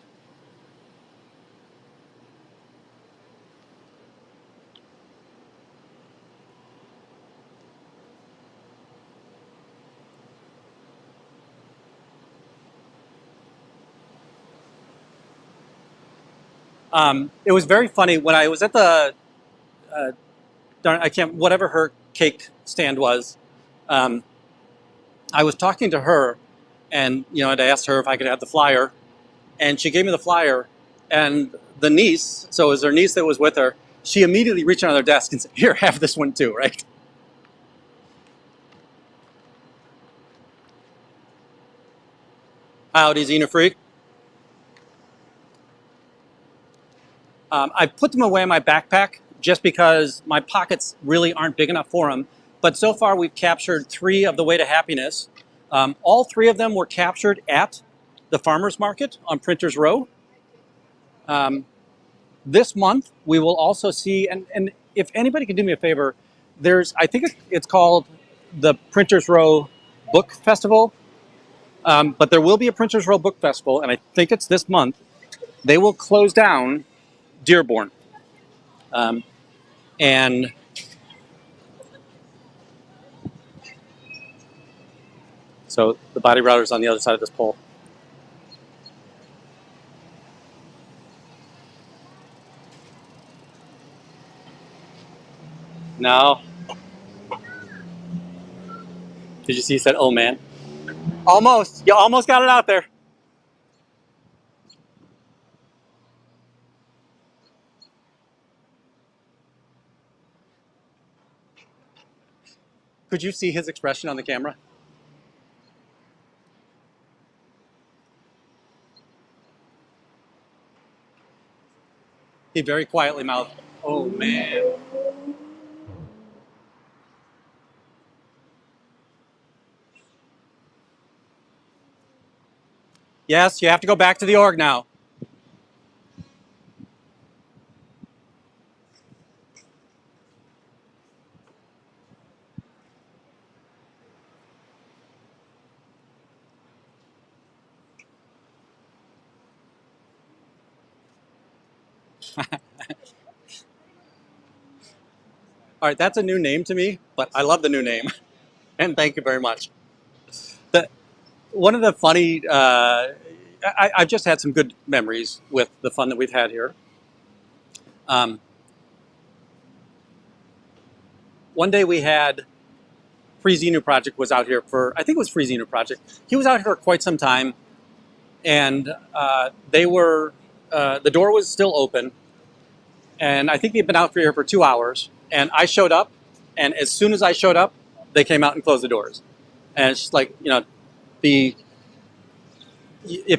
It was very funny when I was at the, whatever her cake stand was, I was talking to her, and I'd asked her if I could have the flyer, and she gave me the flyer, and the niece, so it was her niece that was with her, she immediately reached out on their desk and said, "Here, have this one too," right? Howdy, Xena Freak. I put them away in my backpack just because my pockets really aren't big enough for them. But so far we've captured 3 of the Way to Happiness. All 3 of them were captured at the farmer's market on Printers Row. This month we will also see, and if anybody can do me a favor, I think it's called the Printers Row Book Festival. But there will be a Printer's Row Book Festival, and I think it's this month. They will close down Dearborn. And so the body router is on the other side of this pole. No. Did you see he said, oh man? Almost. You almost got it out there. Could you see his expression on the camera? He very quietly mouthed, oh man. Yes, you have to go back to the org now. All right, that's a new name to me, but I love the new name. And thank you very much. One of the funny, I've just had some good memories with the fun that we've had here. One day we had Free Xenu Project was out here for, I think it was Free Xenu Project. He was out here for quite some time, and the door was still open, and I think they'd been out here for 2 hours, and I showed up, and as soon as I showed up, they came out and closed the doors. And it's just like, if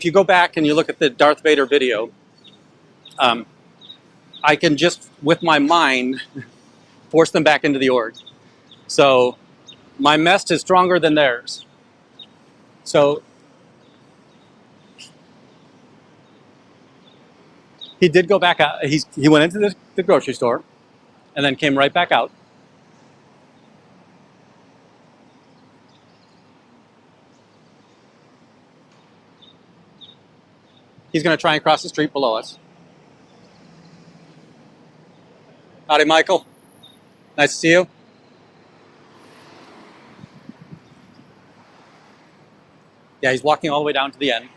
you go back and you look at the Darth Vader video, I can just, with my mind, force them back into the org. So my mest is stronger than theirs. So he did go back out. He went into the grocery store and then came right back out. He's going to try and cross the street below us. Howdy, Michael. Nice to see you. Yeah, he's walking all the way down to the end.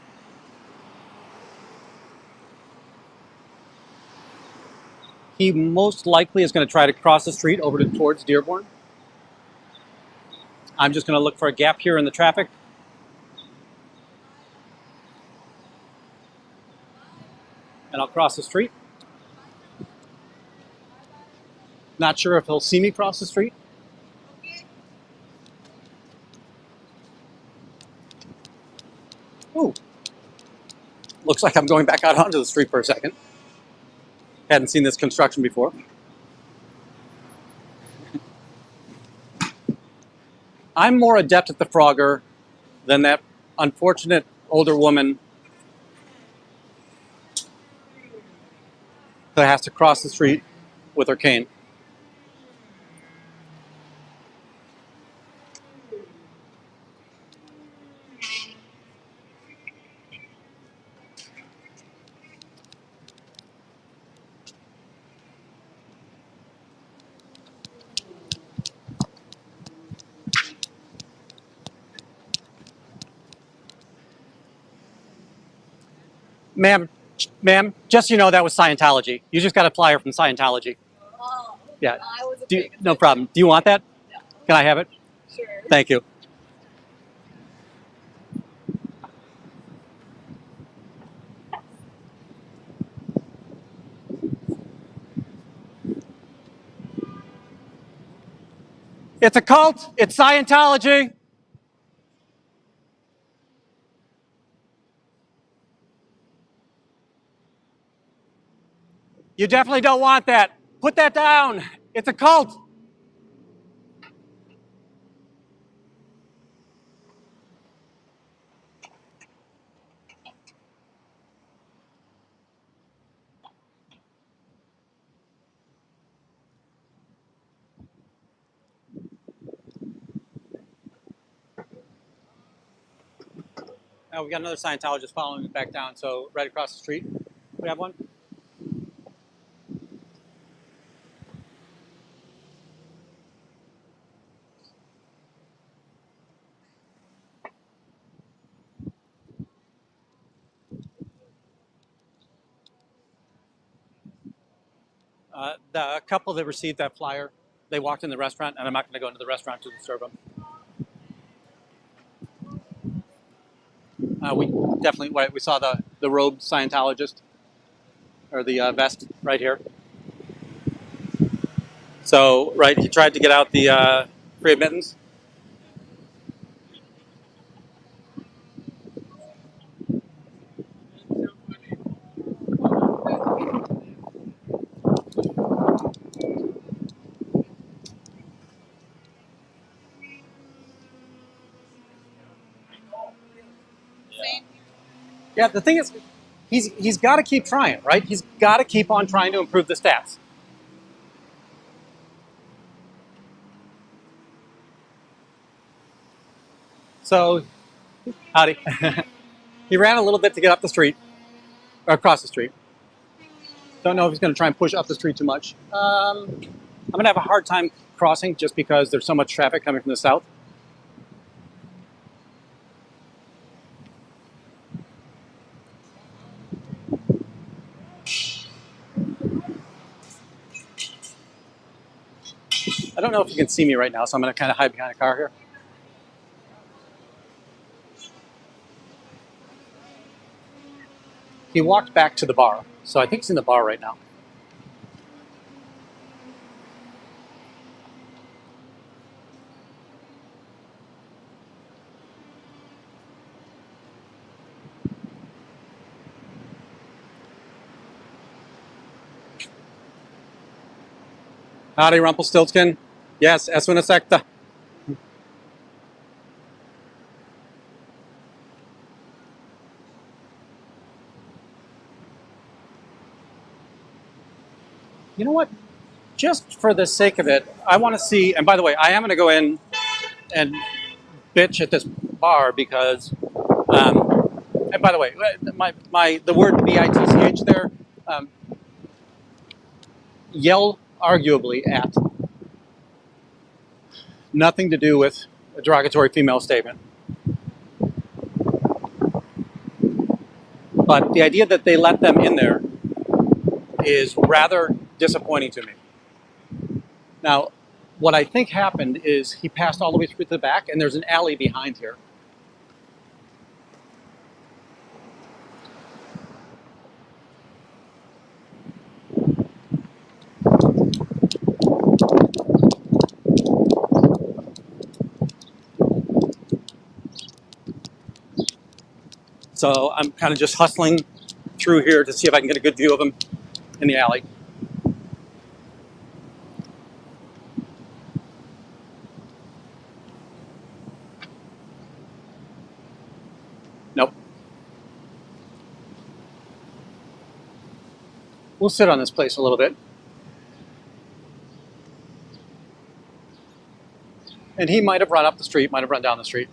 He most likely is going to try to cross the street over towards Dearborn. I'm just going to look for a gap here in the traffic. And I'll cross the street. Not sure if he'll see me cross the street. Ooh. Looks like I'm going back out onto the street for a second. Hadn't seen this construction before. I'm more adept at the Frogger than that unfortunate older woman who has to cross the street with her cane. Ma'am, just so you know, that was Scientology. You just got a flyer from Scientology. Oh, Yeah. I was No problem. Do you want that? No. Can I have it? Sure. Thank you. It's a cult. It's Scientology. You definitely don't want that. Put that down. It's a cult. Now we got another Scientologist following me back down. So right across the street, we have one. The couple that received that flyer, they walked in the restaurant, and I'm not going to go into the restaurant to disturb them. We definitely we saw the robed Scientologist, or the vest right here. So right, he tried to get out the free admittance. Yeah, the thing is, he's got to keep trying, right? He's got to keep on trying to improve the stats. So, howdy. He ran a little bit to get up the street, or across the street. Don't know if he's going to try and push up the street too much. I'm going to have a hard time crossing just because there's so much traffic coming from the south. I don't know if you can see me right now, so I'm going to kind of hide behind a car here. He walked back to the bar, so I think he's in the bar right now. Howdy, Rumpelstiltskin. Yes, es una secta. You know what? Just for the sake of it, I want to see, and by the way, I am going to go in and bitch at this bar because, and by the way, the word bitch there, yell arguably at, nothing to do with a derogatory female statement. But the idea that they let them in there is rather disappointing to me. Now, what I think happened is he passed all the way through to the back, and there's an alley behind here. So I'm kind of just hustling through here to see if I can get a good view of him in the alley. Nope. We'll sit on this place a little bit. And he might have run up the street, might have run down the street.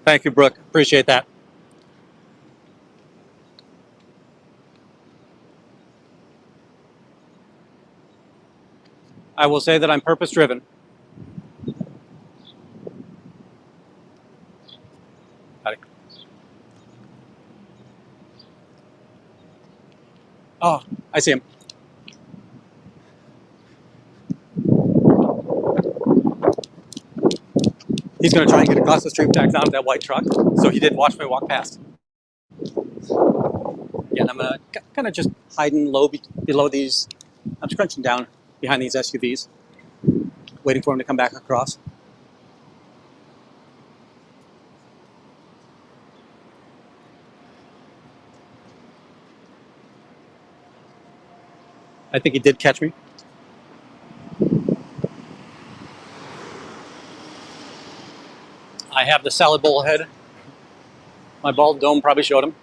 Thank you, Brooke. Appreciate that. I will say that I'm purpose-driven. Howdy. Oh, I see him. He's going to try and get across the street back down to that white truck. So he did watch me walk past. Yeah, and I'm going to kind of just hiding low below these. I'm scrunching down behind these SUVs, waiting for him to come back across. I think he did catch me. I have the salad bowl head. My bald dome probably showed him.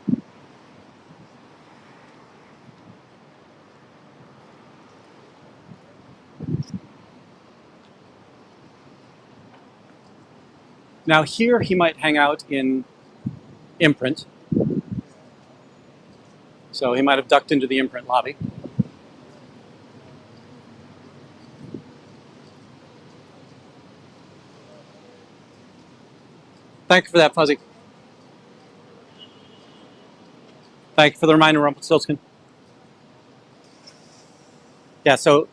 Now here he might hang out in imprint. So he might have ducked into the imprint lobby. Thank you for that, Fuzzy. Thank you for the reminder, Rumpelstiltskin. Yeah, so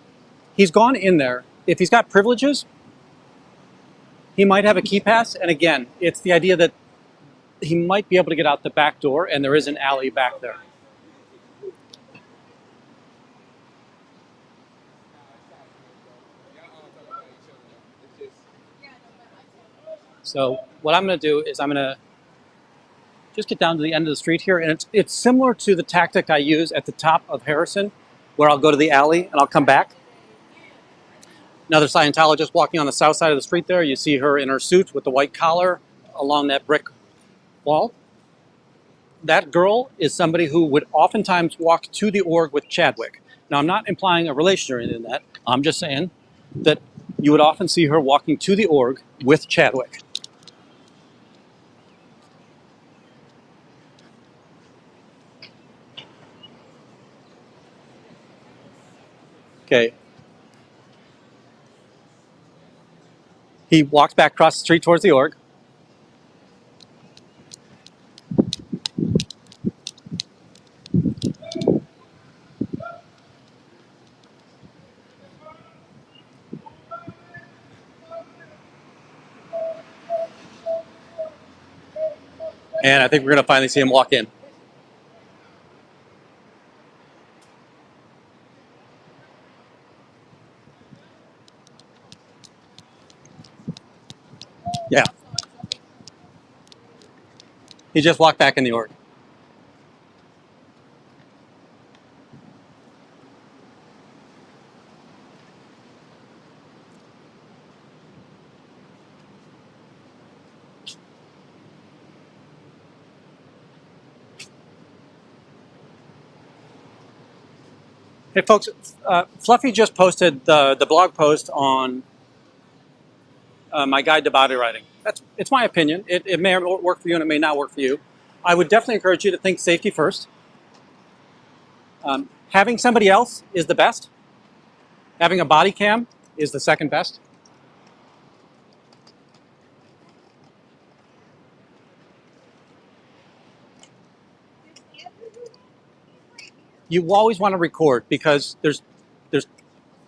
he's gone in there. If he's got privileges, he might have a key pass. And again, it's the idea that he might be able to get out the back door, and there is an alley back there. So what I'm going to do is I'm going to just get down to the end of the street here, and it's similar to the tactic I use at the top of Harrison, where I'll go to the alley and I'll come back. Another Scientologist walking on the south side of the street there. You see her in her suit with the white collar along that brick wall. That girl is somebody who would oftentimes walk to the org with Chadwick. Now, I'm not implying a relation or anything in that. I'm just saying that you would often see her walking to the org with Chadwick. Okay. He walks back across the street towards the org. And I think we're going to finally see him walk in. Yeah. He just walked back in the org. Hey, folks, Fluffy just posted the blog post on my guide to body writing. It's my opinion. It may work for you and it may not work for you. I would definitely encourage you to think safety first. Having somebody else is the best. Having a body cam is the second best. You always want to record because there's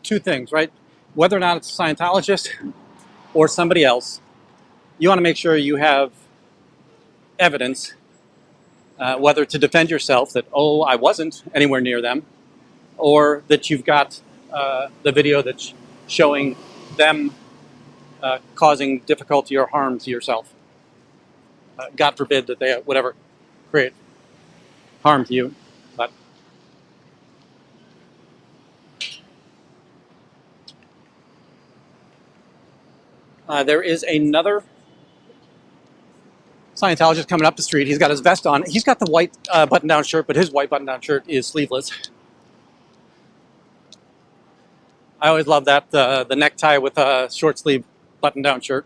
two things, right? Whether or not it's a Scientologist or somebody else, you want to make sure you have evidence, whether to defend yourself that, oh, I wasn't anywhere near them, or that you've got the video that's showing them causing difficulty or harm to yourself. God forbid that they would ever create harm to you. But there is another Scientologist coming up the street. He's got his vest on. He's got the white button-down shirt, but his white button-down shirt is sleeveless. I always love that, the necktie with a short sleeve button-down shirt.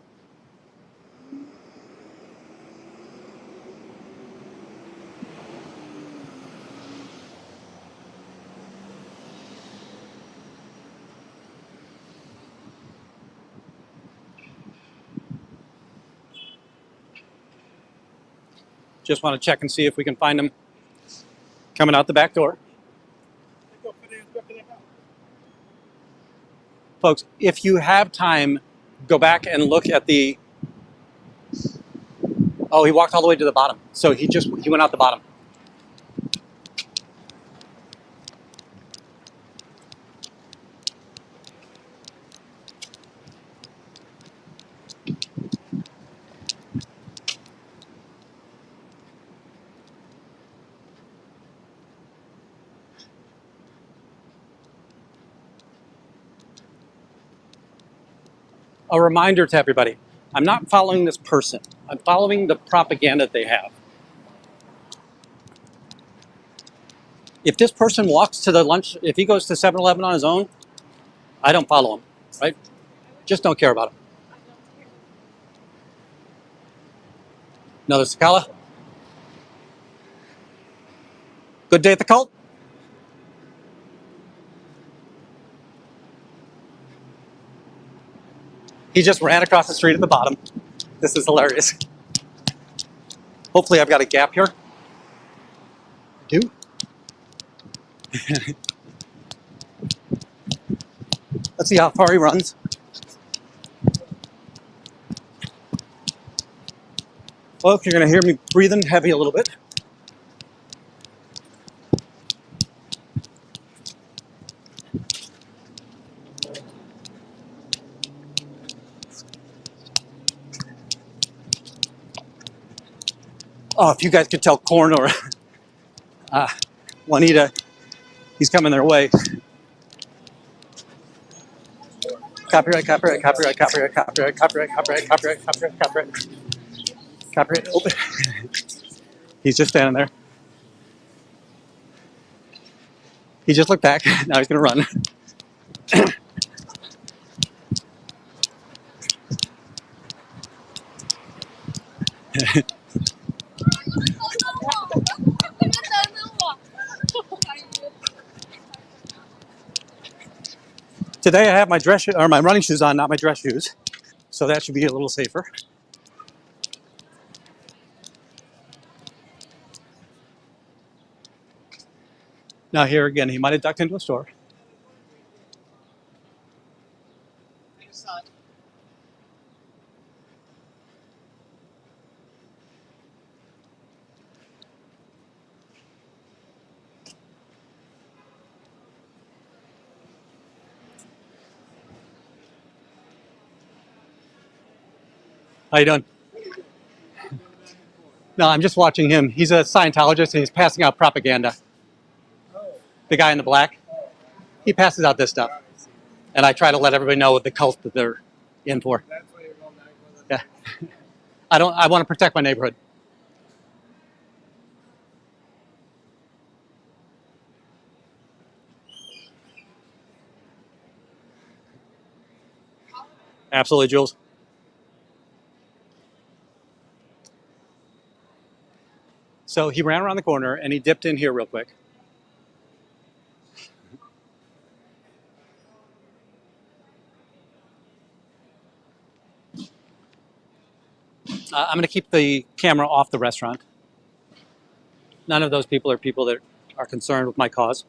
Just want to check and see if we can find him coming out the back door. Folks, if you have time, go back and look at the... Oh, he walked all the way to the bottom. So he went out the bottom. A reminder to everybody, I'm not following this person. I'm following the propaganda they have. If this person walks to the lunch, if he goes to 7-Eleven on his own, I don't follow him, right? Just don't care about him. Another Sakala. Good day at the cult. He just ran across the street at the bottom. This is hilarious. Hopefully I've got a gap here. I do. Let's see how far he runs. Well, you're going to hear me breathing heavy a little bit. Oh, if you guys could tell Corn or Juanita, he's coming their way. Copyright, copyright, copyright, copyright, copyright, copyright, copyright, copyright, copyright, copyright, copyright. Open. He's just standing there. He just looked back. Now he's going to run. Today I have my my running shoes on, not my dress shoes. So that should be a little safer. Now here again, he might have ducked into a store. How you doing? No, I'm just watching him. He's a Scientologist and he's passing out propaganda. The guy in the black, he passes out this stuff. And I try to let everybody know what the cult that they're in for. Yeah. I want to protect my neighborhood. Absolutely, Jules. So he ran around the corner and he dipped in here real quick. I'm going to keep the camera off the restaurant. None of those people are people that are concerned with my cause.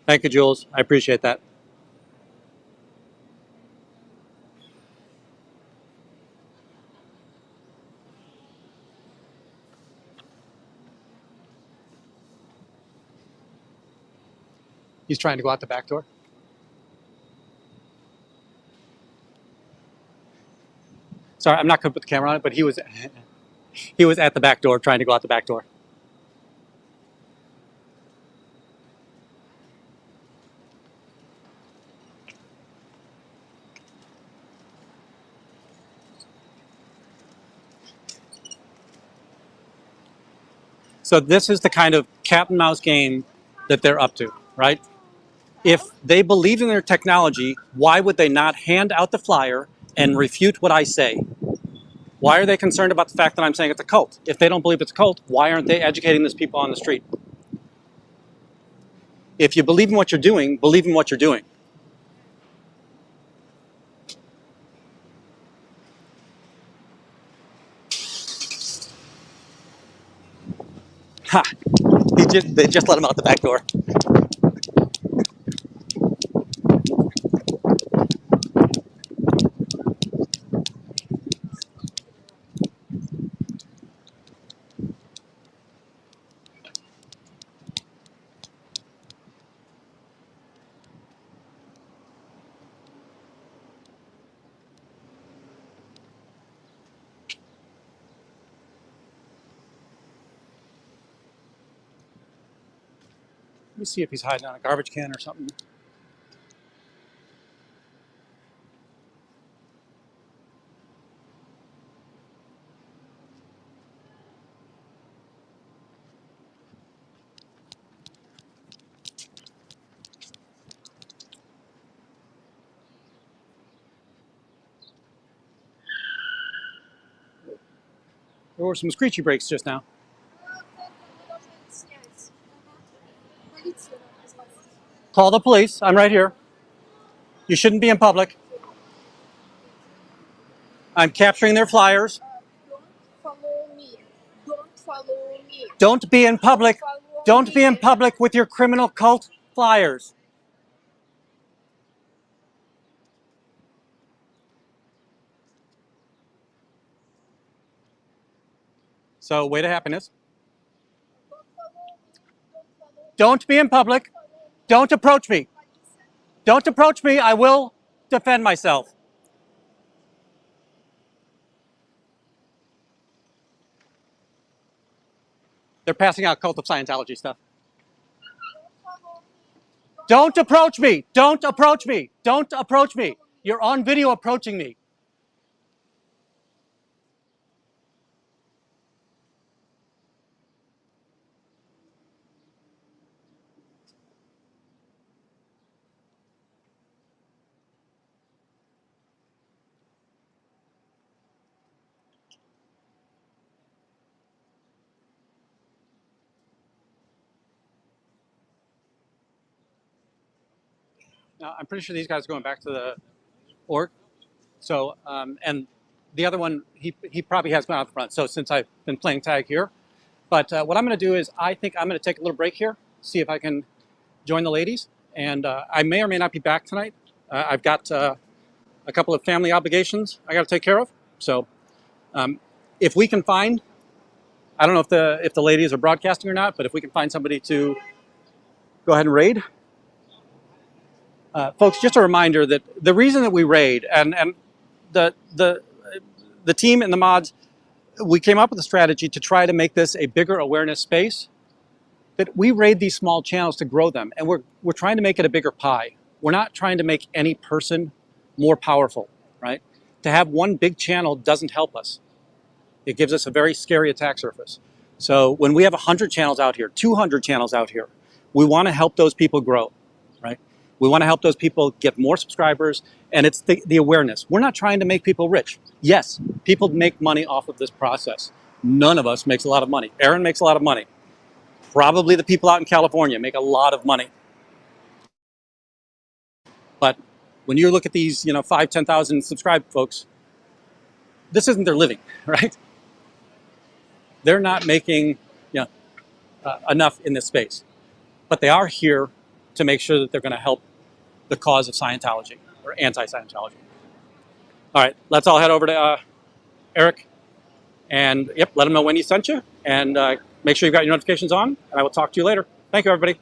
Thank you, Jules. I appreciate that. He's trying to go out the back door. Sorry, I'm not going to put the camera on it, but he was at the back door trying to go out the back door. So this is the kind of cat and mouse game that they're up to, right? If they believed in their technology, why would they not hand out the flyer and refute what I say? Why are they concerned about the fact that I'm saying it's a cult? If they don't believe it's a cult, why aren't they educating these people on the street? If you believe in what you're doing, believe in what you're doing. Ha! They just let him out the back door. Let me see if he's hiding on a garbage can or something. There were some screechy brakes just now. Call the police. I'm right here. You shouldn't be in public. I'm capturing their flyers. Don't follow me. Don't follow me. Don't be in public. Don't be in public with your criminal cult flyers. So, way to happiness. Don't be in public. Don't approach me. Don't approach me. I will defend myself. They're passing out cult of Scientology stuff. Don't approach me. Don't approach me. Don't approach me. You're on video approaching me. Now, I'm pretty sure these guys are going back to the org. So, and the other one, he probably has gone out the front. So since I've been playing tag here, but what I'm going to do is I think I'm going to take a little break here, see if I can join the ladies. And I may or may not be back tonight. I've got a couple of family obligations I got to take care of. So if we can find, I don't know if the ladies are broadcasting or not, but if we can find somebody to go ahead and raid. Folks, just a reminder that the reason that we raid and the team and the mods, we came up with a strategy to try to make this a bigger awareness space, that we raid these small channels to grow them. And we're trying to make it a bigger pie. We're not trying to make any person more powerful, right? To have one big channel doesn't help us. It gives us a very scary attack surface. So when we have 100 channels out here, 200 channels out here, we want to help those people grow, right? We want to help those people get more subscribers, and it's the awareness. We're not trying to make people rich. Yes, people make money off of this process. None of us makes a lot of money. Aaron makes a lot of money. Probably the people out in California make a lot of money. But when you look at these, 5,000, 10,000 subscribed folks, this isn't their living, right? They're not making enough in this space. But they are here to make sure that they're going to help the cause of Scientology or anti-Scientology. All right, let's all head over to Eric and let him know when he sent you, and make sure you've got your notifications on, and I will talk to you later. Thank you, everybody.